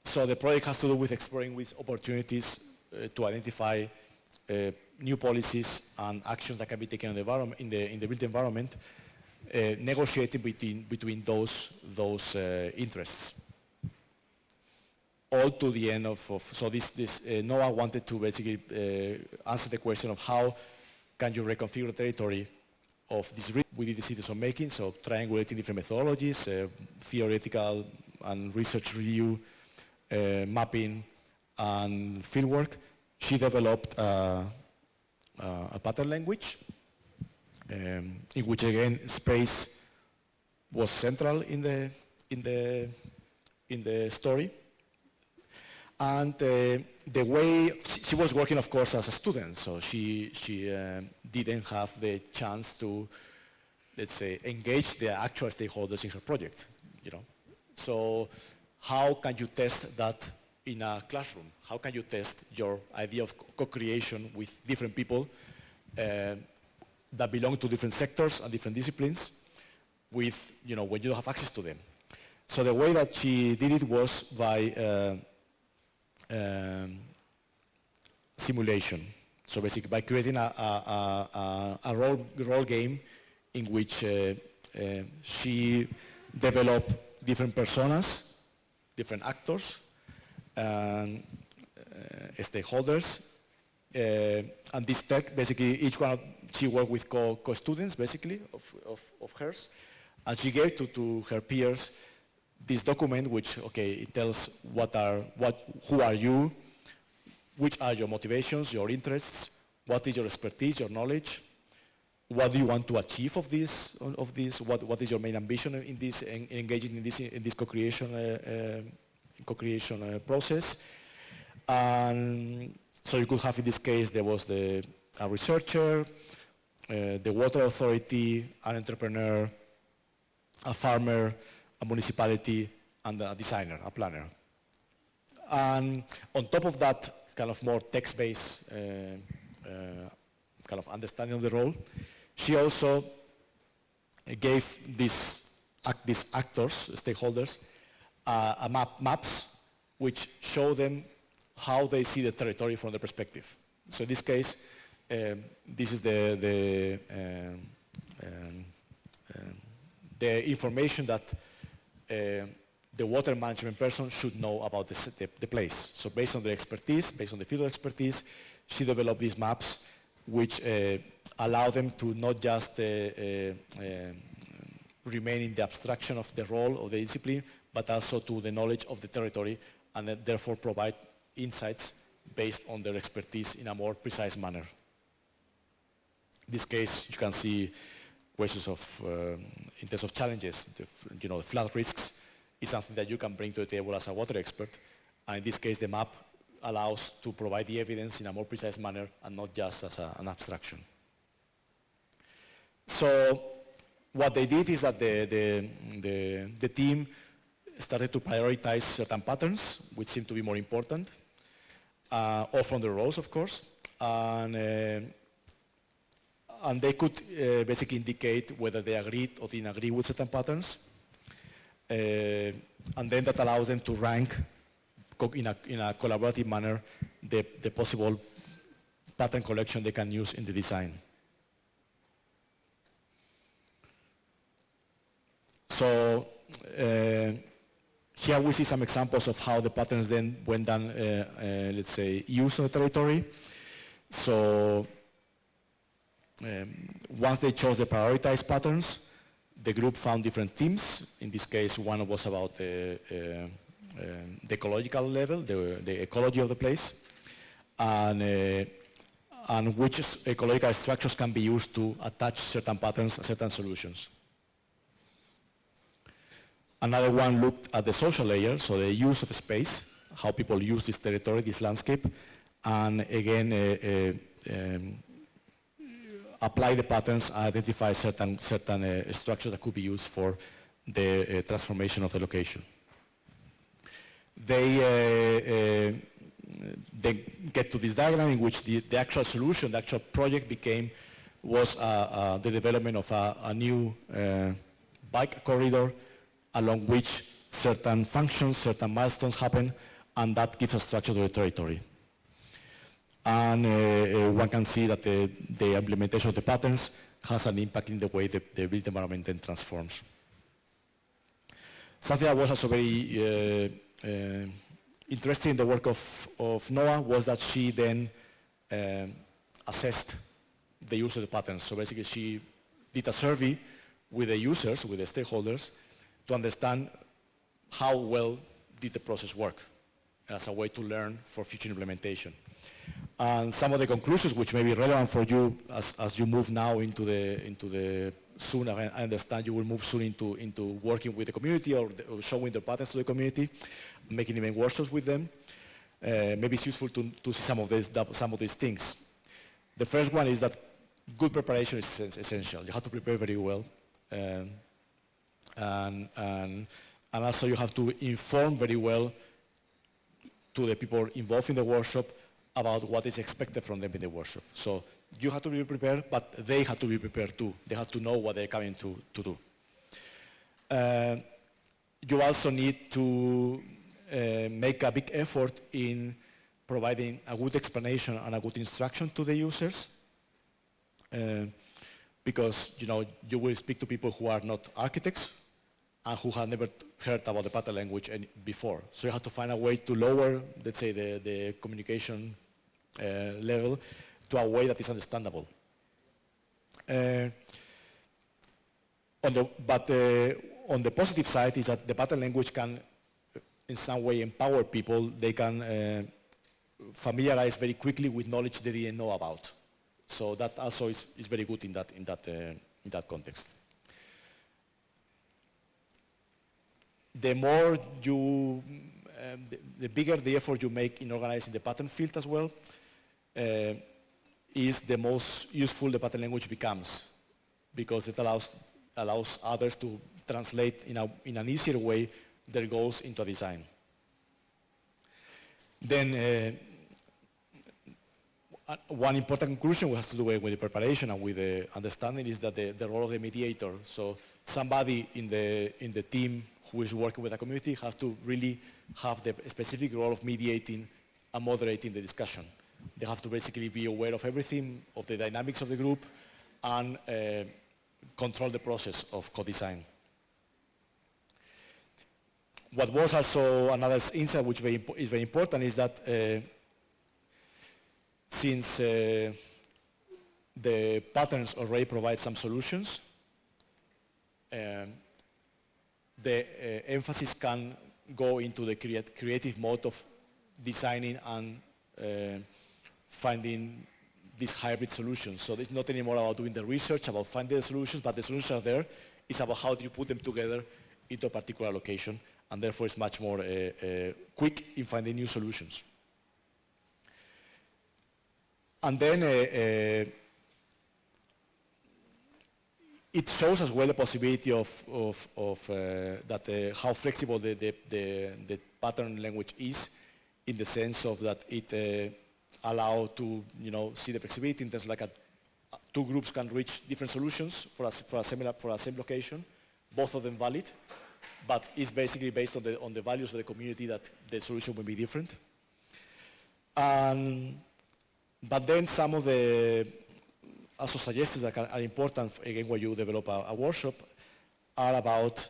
so the project has to do with exploring with opportunities to identify new policies and actions that can be taken in the built environment, negotiating between those interests. All to the end so Noah wanted to basically answer the question of how can you reconfigure the territory of this region. We did the cities of making, so triangulating different methodologies, theoretical and research review, mapping, and fieldwork. She developed a pattern language in which, again, space was central in the story. And the way she was working, of course, as a student, so she didn't have the chance to, let's say, engage the actual stakeholders in her project. So how can you test that in a classroom? How can you test your idea of co-creation with different people that belong to different sectors and different disciplines, with when you don't have access to them? So the way that she did it was by simulation. So basically by creating a role game in which she developed different personas, different actors, and stakeholders. And this tech, basically each one, she worked with co-students basically of hers. And she gave to her peers this document, which, it tells who are you, which are your motivations, your interests, what is your expertise, your knowledge, what do you want to achieve of this, what is your main ambition in this, engaging in this co-creation process. And so you could have, in this case, there was a researcher, the water authority, an entrepreneur, a farmer, a municipality, and a designer, a planner. And on top of that, kind of more text-based kind of understanding of the role, she also gave these actors, stakeholders, maps which show them how they see the territory from their perspective. So in this case, this is the information that the water management person should know about the place. So based on the expertise, based on the field expertise, she developed these maps which allow them to not just remain in the abstraction of the role of the discipline, but also to the knowledge of the territory, and therefore provide insights based on their expertise in a more precise manner. In this case, you can see questions of, in terms of challenges, the flood risks is something that you can bring to the table as a water expert. And in this case, the map allows to provide the evidence in a more precise manner and not just as an abstraction. So what they did is that the team started to prioritize certain patterns, which seemed to be more important, all from the roles, of course, and they could basically indicate whether they agreed or didn't agree with certain patterns, and then that allows them to rank in a collaborative manner the possible pattern collection they can use in the design. So here we see some examples of how the patterns then went down, let's say, used on the territory. So once they chose the prioritized patterns, the group found different themes. In this case, one was about the ecological level, the ecology of the place, and which ecological structures can be used to attach certain patterns and certain solutions. Another one looked at the social layer, so the use of space, how people use this territory, this landscape, and again, apply the patterns, identify certain structures that could be used for the transformation of the location. They get to this diagram in which the actual solution, the actual project was the development of a new bike corridor along which certain functions, certain milestones happen, and that gives a structure to the territory. And one can see that the implementation of the patterns has an impact in the way the built environment then transforms. Something that was also very interesting in the work of Noah was that she then assessed the use of the patterns. So basically she did a survey with the users, with the stakeholders, to understand how well did the process work as a way to learn for future implementation. And some of the conclusions which may be relevant for you as you move now into the soon, I understand you will move soon into working with the community or showing the patterns to the community, making even workshops with them. Maybe it's useful to see some of these things. The first one is that good preparation is essential. You have to prepare very well. And also you have to inform very well to the people involved in the workshop about what is expected from them in the workshop. So you have to be prepared, but they have to be prepared too. They have to know what they're coming to do. You also need to make a big effort in providing a good explanation and a good instruction to the users. Because you will speak to people who are not architects and who have never heard about the pattern language before. So you have to find a way to lower, let's say, the communication level to a way that is understandable. On the positive side is that the pattern language can, in some way, empower people. They can familiarize very quickly with knowledge they didn't know about. So that also is very good in that context. The more you, the bigger the effort you make in organizing the pattern field as well, is the most useful the pattern language becomes, because it allows others to translate in an easier way their goals into a design. Then one important conclusion which has to do with the preparation and with the understanding is that the role of the mediator. So somebody in the team who is working with a community has to really have the specific role of mediating and moderating the discussion. They have to basically be aware of everything, of the dynamics of the group, and control the process of co-design. What was also another insight which is very important is that since the patterns already provide some solutions, the emphasis can go into the creative mode of designing and finding these hybrid solutions. So it's not anymore about doing the research, about finding the solutions, but the solutions are there. It's about how do you put them together into a particular location, and therefore it's much more quick in finding new solutions. And then it shows as well a possibility of how flexible the pattern language is, in the sense of that it allow to see the flexibility in terms of like two groups can reach different solutions for a same location, both of them valid, but it's basically based on the values of the community that the solution will be different. But then some of the also suggestions that are important, again, when you develop a workshop, are about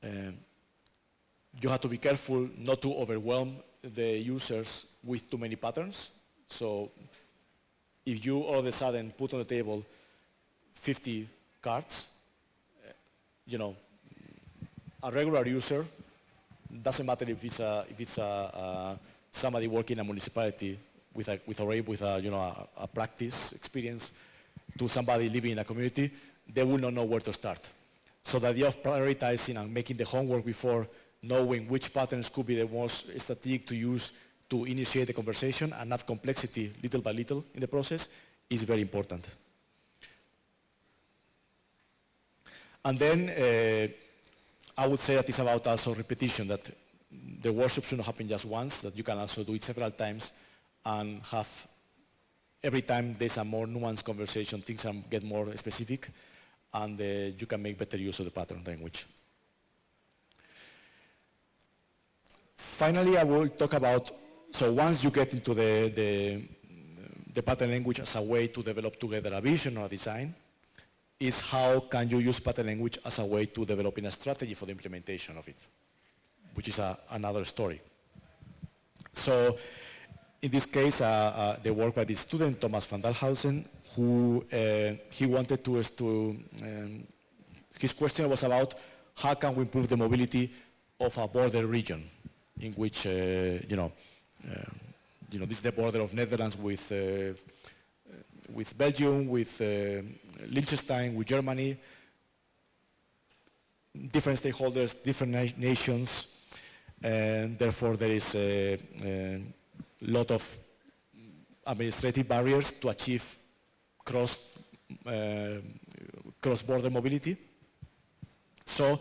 you have to be careful not to overwhelm the users with too many patterns. So if you all of a sudden put on the table 50 cards, a regular user, doesn't matter if it's somebody working in a municipality with a practice experience, to somebody living in a community, they will not know where to start. So the idea of prioritizing and making the homework before, knowing which patterns could be the most strategic to use to initiate the conversation and add complexity little by little in the process, is very important. And then I would say that it's about also repetition, that the workshop shouldn't happen just once, that you can also do it several times and have, every time there's a more nuanced conversation, things get more specific, and you can make better use of the pattern language. Finally, I will talk about, so once you get into the pattern language as a way to develop together a vision or a design, is how can you use pattern language as a way to developing a strategy for the implementation of it, which is another story. So in this case, the work by this student, Thomas van Dalhausen, who he wanted to, his question was about how can we improve the mobility of a border region in which, this is the border of Netherlands with Belgium, with Liechtenstein, with Germany, different stakeholders, different nations, and therefore there is a lot of administrative barriers to achieve cross-border mobility. So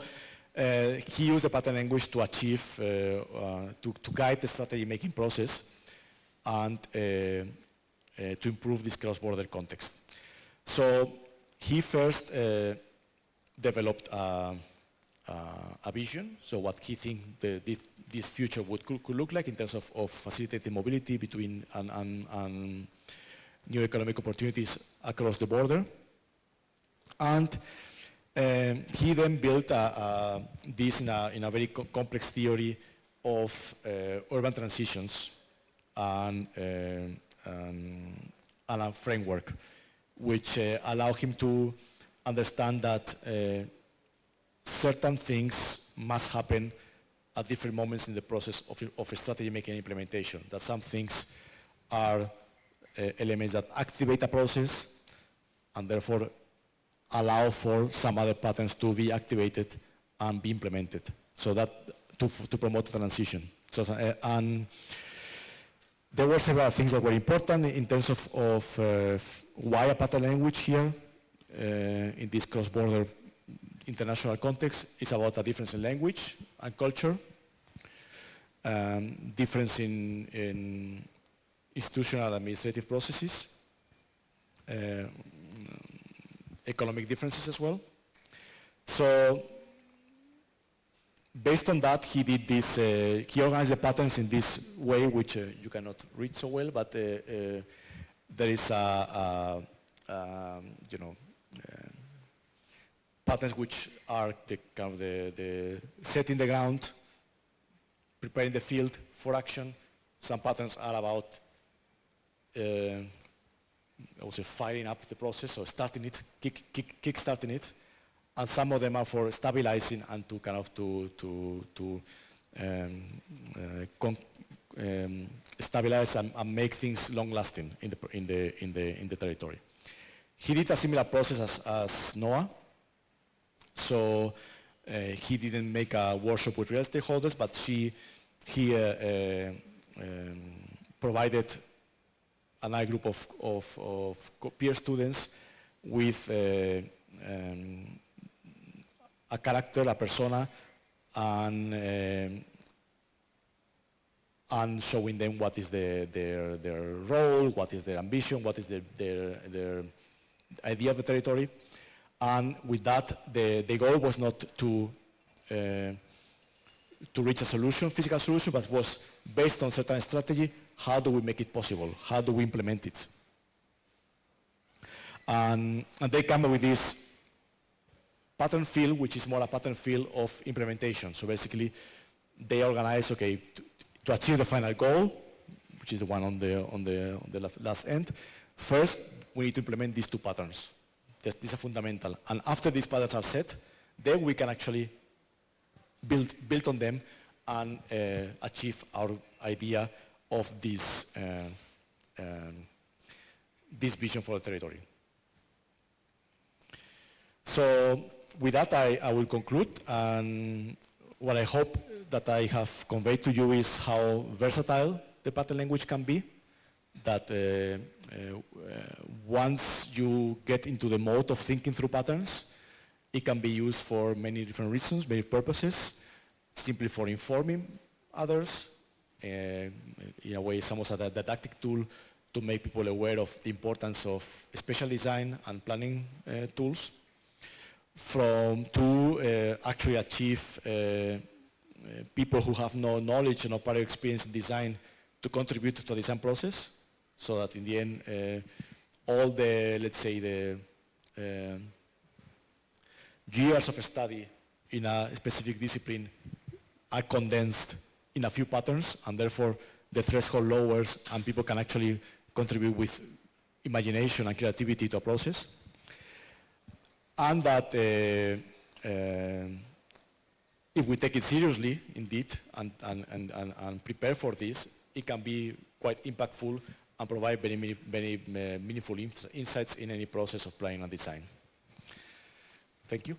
he used the pattern language to achieve, to guide the strategy making process and to improve this cross-border context. So he first developed a vision, so what he thinks this future could look like in terms of facilitating mobility between and new economic opportunities across the border. And he then built this in a very complex theory of urban transitions and a framework which allow him to understand that certain things must happen at different moments in the process of strategy making and implementation. That some things are elements that activate a process and therefore allow for some other patterns to be activated and be implemented. So that to promote the transition. So, and there were several things that were important in terms of why a pattern language here in this cross-border international context. Is about a difference in language and culture, difference in institutional administrative processes, economic differences as well. So based on that, he did this, he organized the patterns in this way, which you cannot read so well, but there is patterns which are the kind of the setting the ground, preparing the field for action. Some patterns are about I would say firing up the process, or starting it, kick-starting it, and some of them are for stabilizing and to kind of stabilize and make things long-lasting in the territory. He did a similar process as Noah. So he didn't make a workshop with real stakeholders, but he provided another group of peer students with a character, a persona, and showing them what is their role, what is their ambition, what is their idea of the territory. And with that, the goal was not to reach a solution, physical solution, but was based on certain strategy, how do we make it possible? How do we implement it? And they come up with this pattern field, which is more a pattern field of implementation. So basically, they organize, okay, to achieve the final goal, which is the one on the last end, first, we need to implement these two patterns. These are fundamental. And after these patterns are set, then we can actually build on them and achieve our idea of this vision for the territory. So with that, I will conclude. And what I hope that I have conveyed to you is how versatile the pattern language can be, that once you get into the mode of thinking through patterns, it can be used for many different reasons, many purposes, simply for informing others, in a way, it's almost a didactic tool to make people aware of the importance of spatial design and planning tools, to actually achieve people who have no knowledge and no prior experience in design to contribute to the design process, so that in the end, all the, let's say, the years of study in a specific discipline are condensed in a few patterns, and therefore the threshold lowers and people can actually contribute with imagination and creativity to a process. And that if we take it seriously, indeed, and prepare for this, it can be quite impactful and provide very meaningful insights in any process of planning and design. Thank you.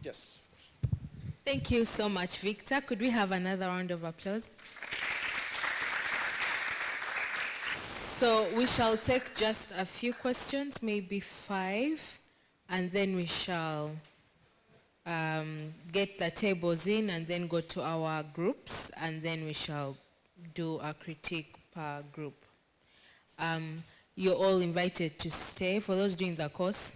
Yes. Thank you so much, Victor. Could we have another round of applause? So we shall take just a few questions, maybe 5, and then we shall get the tables in and then go to our groups, and then we shall do a critique per group. You're all invited to stay. For those doing the course,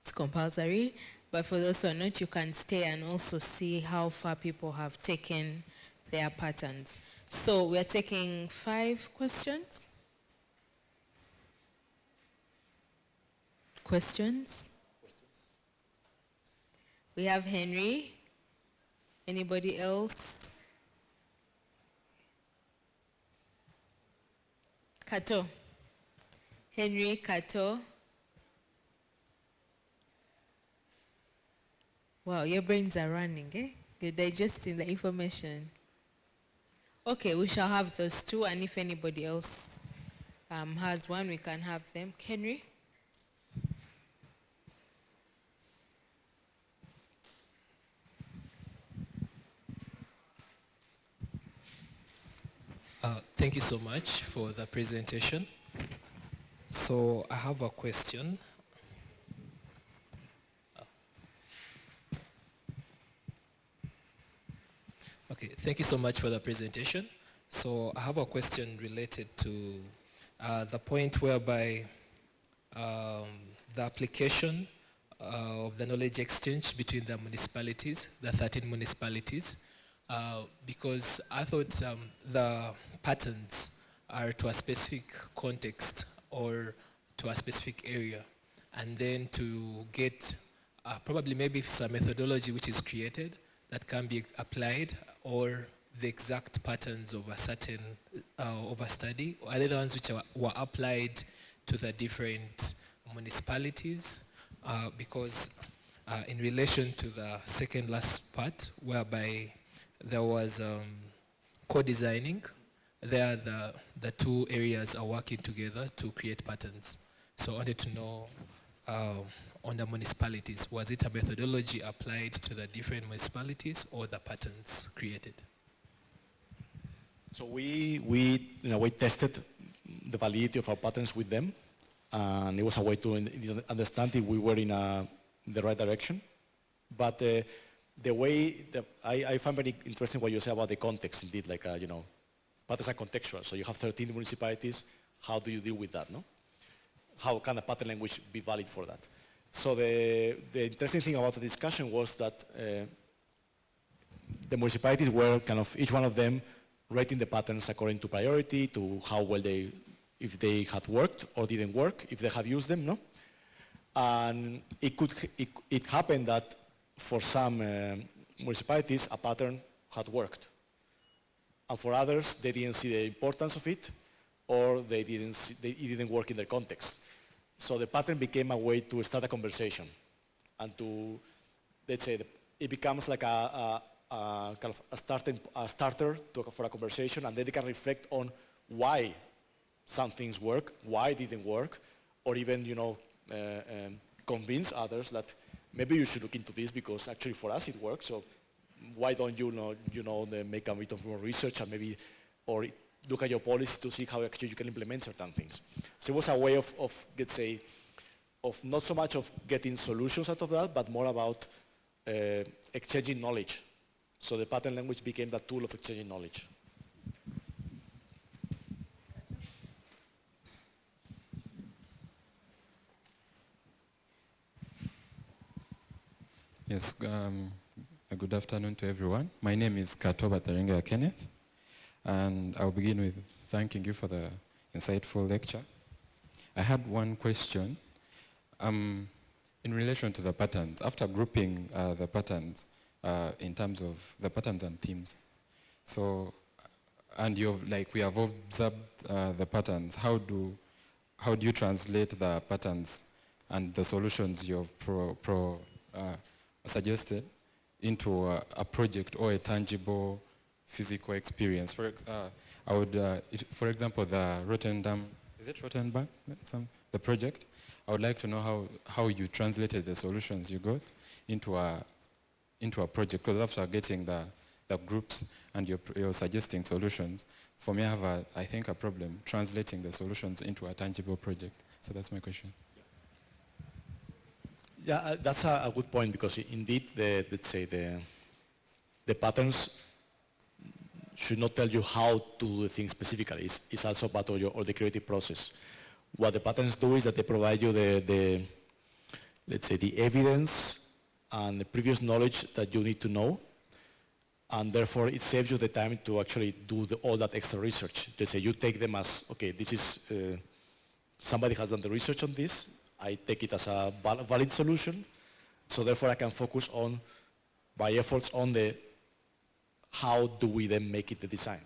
it's compulsory, but for those who are not, you can stay and also see how far people have taken their patterns. So we're taking 5 questions. Questions? We have Henry. Anybody else? Kato. Henry, Kato. Wow, your brains are running, eh? You're digesting the information. Okay, we shall have those 2, and if anybody else has one, we can have them. Henry? Thank you so much for the presentation. So I have a question. Okay, thank you so much for the presentation. So I have a question related to the point whereby the application of the knowledge exchange between the municipalities, the 13 municipalities, because I thought the patterns are to a specific context or to a specific area, and then to get probably maybe some methodology which is created that can be applied, or the exact patterns of a certain of a study, or are they the ones which were applied to the different municipalities? Because in relation to the second last part, whereby there was co-designing, there the 2 areas are working together to create patterns. So I wanted to know on the municipalities, was it a methodology applied to the different municipalities or the patterns created? So we in a way tested the validity of our patterns with them, and it was a way to understand if we were in the right direction. But the way that I find very interesting what you say about the context, indeed, like, you know, patterns are contextual. So you have 13 municipalities, how do you deal with that, no? How can a pattern language be valid for that? So the interesting thing about the discussion was that the municipalities were kind of, each one of them rating the patterns according to priority, to how well if they had worked or didn't work, if they have used them, no? And it happened that for some municipalities, a pattern had worked. And for others, they didn't see the importance of it, or it didn't work in their context. So the pattern became a way to start a conversation and to, let's say, it becomes like a kind of a starter for a conversation, and then they can reflect on why some things work, why it didn't work, or even, you know, convince others that maybe you should look into this because actually for us it works. So why don't you make a bit of more research and maybe, or look at your policy to see how actually you can implement certain things. So it was a way of let's say, of not so much of getting solutions out of that, but more about exchanging knowledge. So the pattern language became that tool of exchanging knowledge. Yes, good afternoon to everyone. My name is Katoba Taringa Kenneth, and I'll begin with thanking you for the insightful lecture. I had one question in relation to the patterns. After grouping the patterns in terms of the patterns and themes, so, and we have observed the patterns. How do you translate the patterns and the solutions you've suggested into a project or a tangible physical experience? For example, the Rotterdam, is it Rotterdam? The project. I would like to know how you translated the solutions you got into a project, because after getting the groups and you're suggesting solutions, for me I have I think a problem translating the solutions into a tangible project. So that's my question. Yeah, that's a good point, because indeed, let's say the patterns should not tell you how to do the thing specifically. It's also part of the creative process. What the patterns do is that they provide you let's say, the evidence and the previous knowledge that you need to know, and therefore it saves you the time to actually do all that extra research. Let's say you take them as, okay, this is, somebody has done the research on this, I take it as a valid solution, so therefore I can focus on my efforts on how do we then make it the design.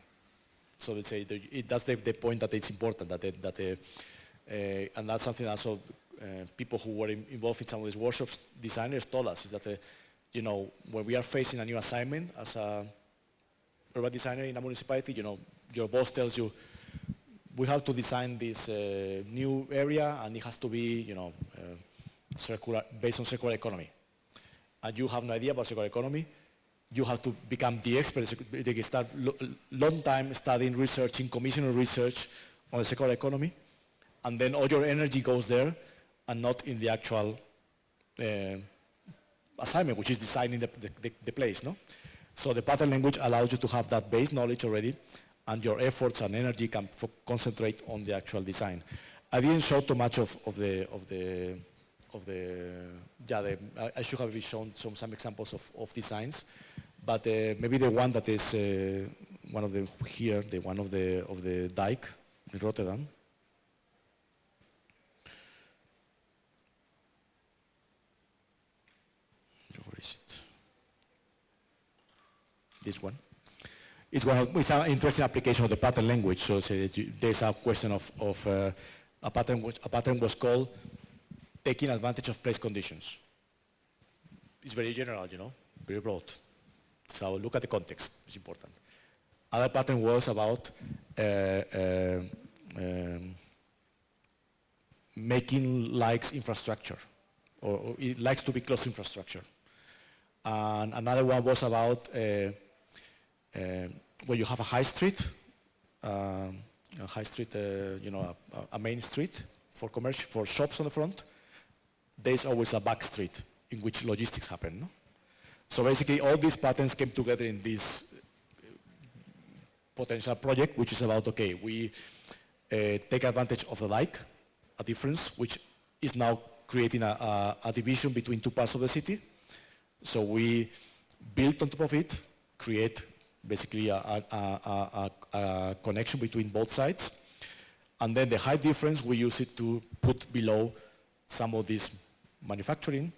So let's say that's the point that it's important, and that's something also people who were involved in some of these workshops, designers, told us, is that you know, when we are facing a new assignment as a urban designer in a municipality, you know, your boss tells you, we have to design this new area, and it has to be, you know, based on circular economy. And you have no idea about circular economy. You have to become the expert. You can start long time studying, researching, commissioning research on the circular economy, and then all your energy goes there, and not in the actual assignment, which is designing the place, no? So the pattern language allows you to have that base knowledge already, and your efforts and energy can concentrate on the actual design. I didn't show too much of the I should have shown some examples of designs, but maybe the one that is one of the here, the one of the dike in Rotterdam. Where is it? This one. It's an interesting application of the pattern language. So there's a question of a pattern was called taking advantage of place conditions. It's very general, you know, very broad. So look at the context, it's important. Other pattern was about making likes infrastructure, or it likes to be close infrastructure. And another one was about when you have a high street a high street, a main street for commercial, for shops on the front, there's always a back street in which logistics happen. No? So basically, all these patterns came together in this potential project, which is about, okay, we take advantage of the dike, a difference, which is now creating a division between two parts of the city. So we build on top of it, create basically a connection between both sides. And then the height difference, we use it to put below some of this manufacturing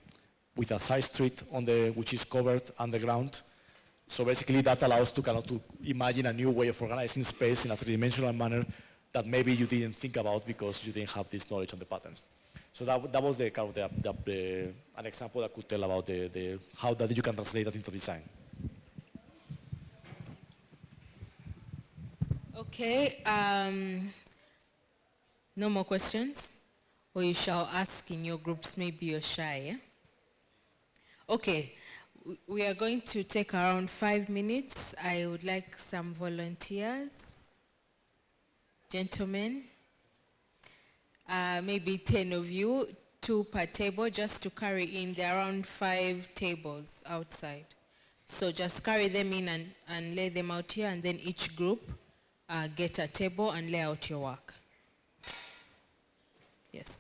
with a side street on which is covered underground. So basically that allows to imagine a new way of organizing space in a three-dimensional manner that maybe you didn't think about because you didn't have this knowledge on the patterns. So that was the kind of an example that could tell about how that you can translate that into design. Okay, no more questions? Or you shall ask in your groups, maybe you're shy, yeah? Okay, we are going to take around 5 minutes. I would like some volunteers. Gentlemen, maybe 10 of you, 2 per table, just to carry in. There are around 5 tables outside. So just carry them in and lay them out here, and then each group get a table and lay out your work. Yes.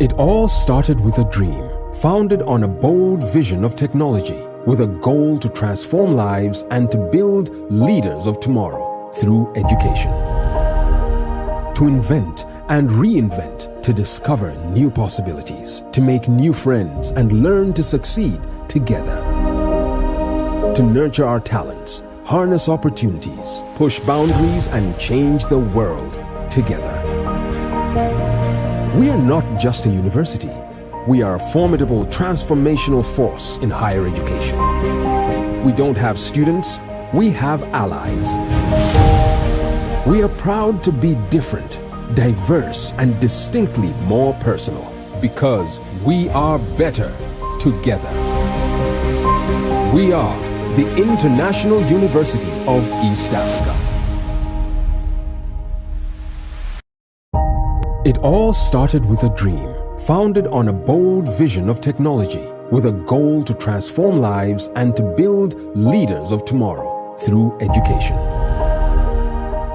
It all started with a dream, founded on a bold vision of technology, with a goal to transform lives and to build leaders of tomorrow through education. To invent and reinvent, to discover new possibilities, to make new friends and learn to succeed together. To nurture our talents, harness opportunities, push boundaries and change the world together. We are not just a university. We are a formidable transformational force in higher education. We don't have students, we have allies. We are proud to be different, diverse, and distinctly more personal because we are better together. We are the International University of East Africa. It all started with a dream, founded on a bold vision of technology, with a goal to transform lives and to build leaders of tomorrow through education.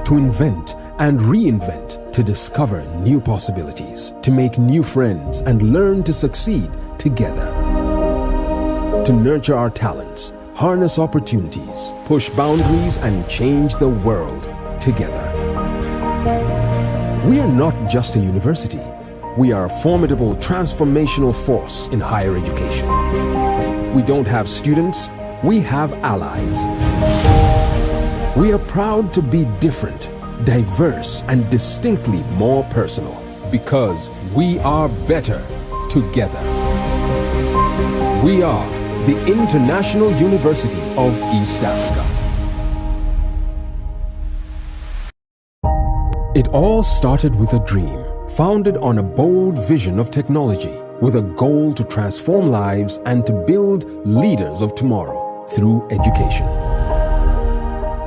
To invent and reinvent, to discover new possibilities, to make new friends and learn to succeed together. To nurture our talents, harness opportunities, push boundaries and change the world together. We are not just a university. We are a formidable transformational force in higher education. We don't have students, we have allies. We are proud to be different, diverse, and distinctly more personal because we are better together. We are the International University of East Africa. It all started with a dream, founded on a bold vision of technology, with a goal to transform lives and to build leaders of tomorrow through education.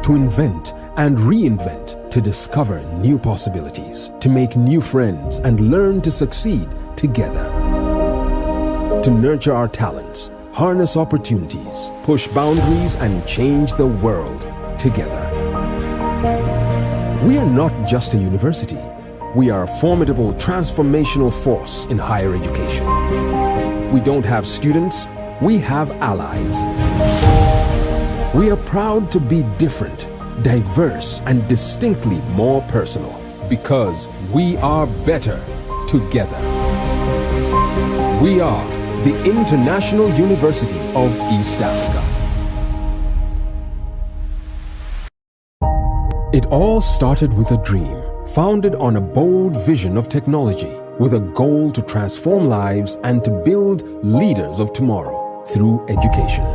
To invent and reinvent, to discover new possibilities, to make new friends and learn to succeed together. To nurture our talents, harness opportunities, push boundaries and change the world together. We are not just a university. We are a formidable transformational force in higher education. We don't have students, we have allies. We are proud to be different, diverse, and distinctly more personal because we are better together. We are the International University of East Africa. It all started with a dream, founded on a bold vision of technology, with a goal to transform lives and to build leaders of tomorrow through education.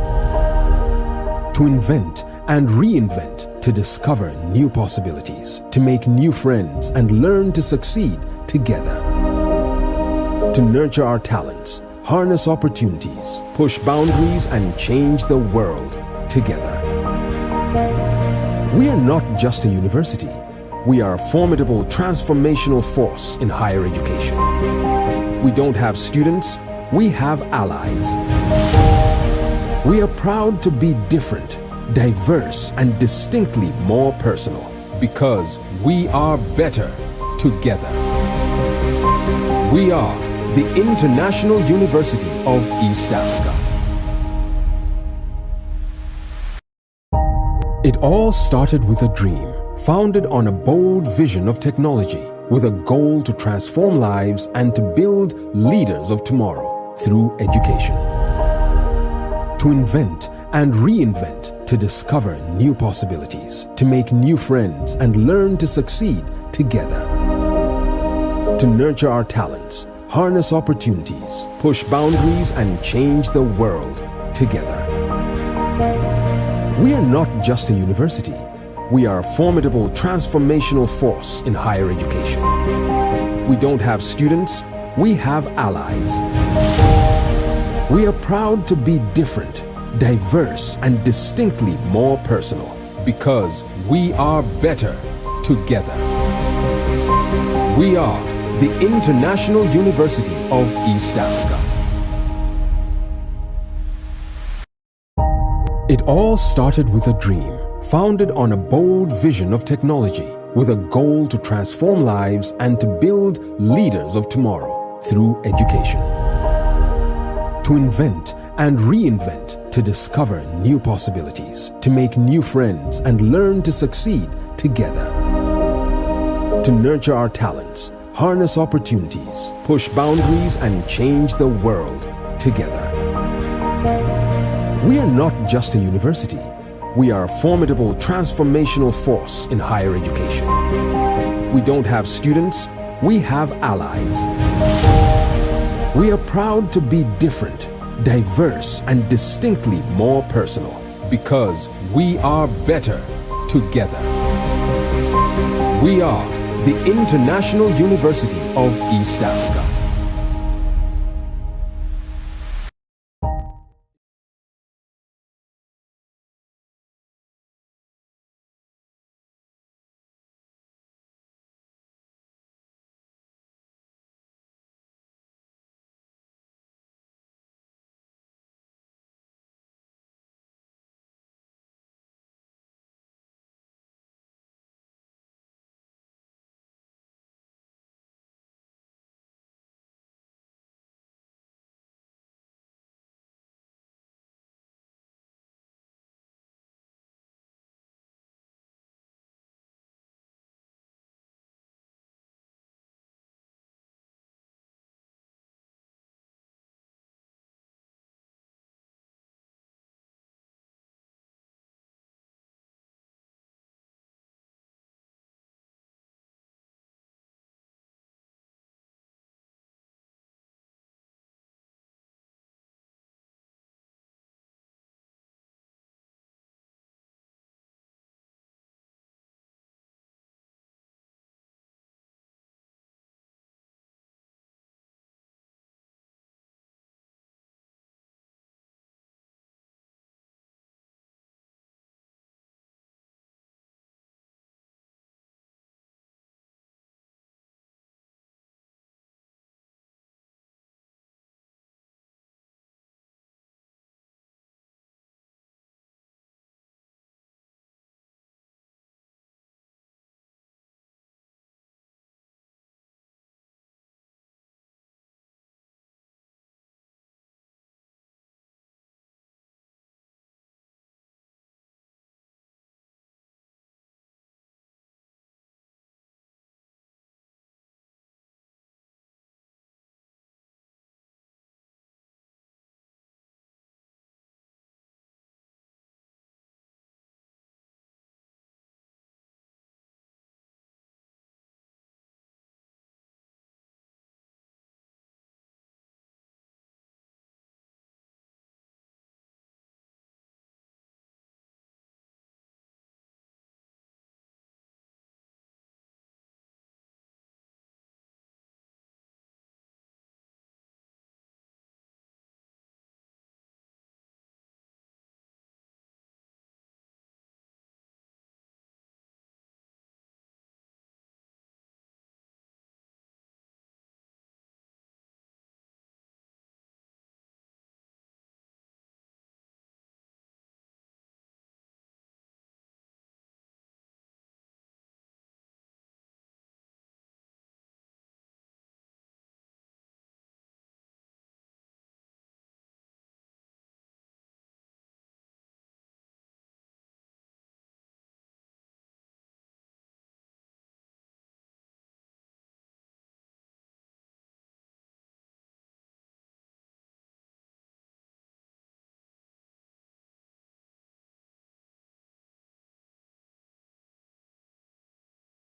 To invent and reinvent, to to discover new possibilities, to make new friends and learn to succeed together. To nurture our talents, harness opportunities, push boundaries and change the world together. We are not just a university. We are a formidable transformational force in higher education. We don't have students, we have allies. We are proud to be different, diverse, and distinctly more personal because we are better together. We are the International University of East Africa. It all started with a dream, founded on a bold vision of technology, with a goal to transform lives and to build leaders of tomorrow through education. To invent and reinvent, to discover new possibilities, to make new friends and learn to succeed together. To nurture our talents, harness opportunities, push boundaries and change the world together. We are not just a university. We are a formidable transformational force in higher education. We don't have students, we have allies. We are proud to be different, diverse, and distinctly more personal because we are better together. We are the International University of East Africa. It all started with a dream, founded on a bold vision of technology, with a goal to transform lives and to build leaders of tomorrow through education. To invent and reinvent, to discover new possibilities, to make new friends and learn to succeed together. To nurture our talents, harness opportunities, push boundaries and change the world together. We are not just a university. We are a formidable transformational force in higher education. We don't have students, we have allies. We are proud to be different, diverse, and distinctly more personal because we are better together. We are the International University of East Africa.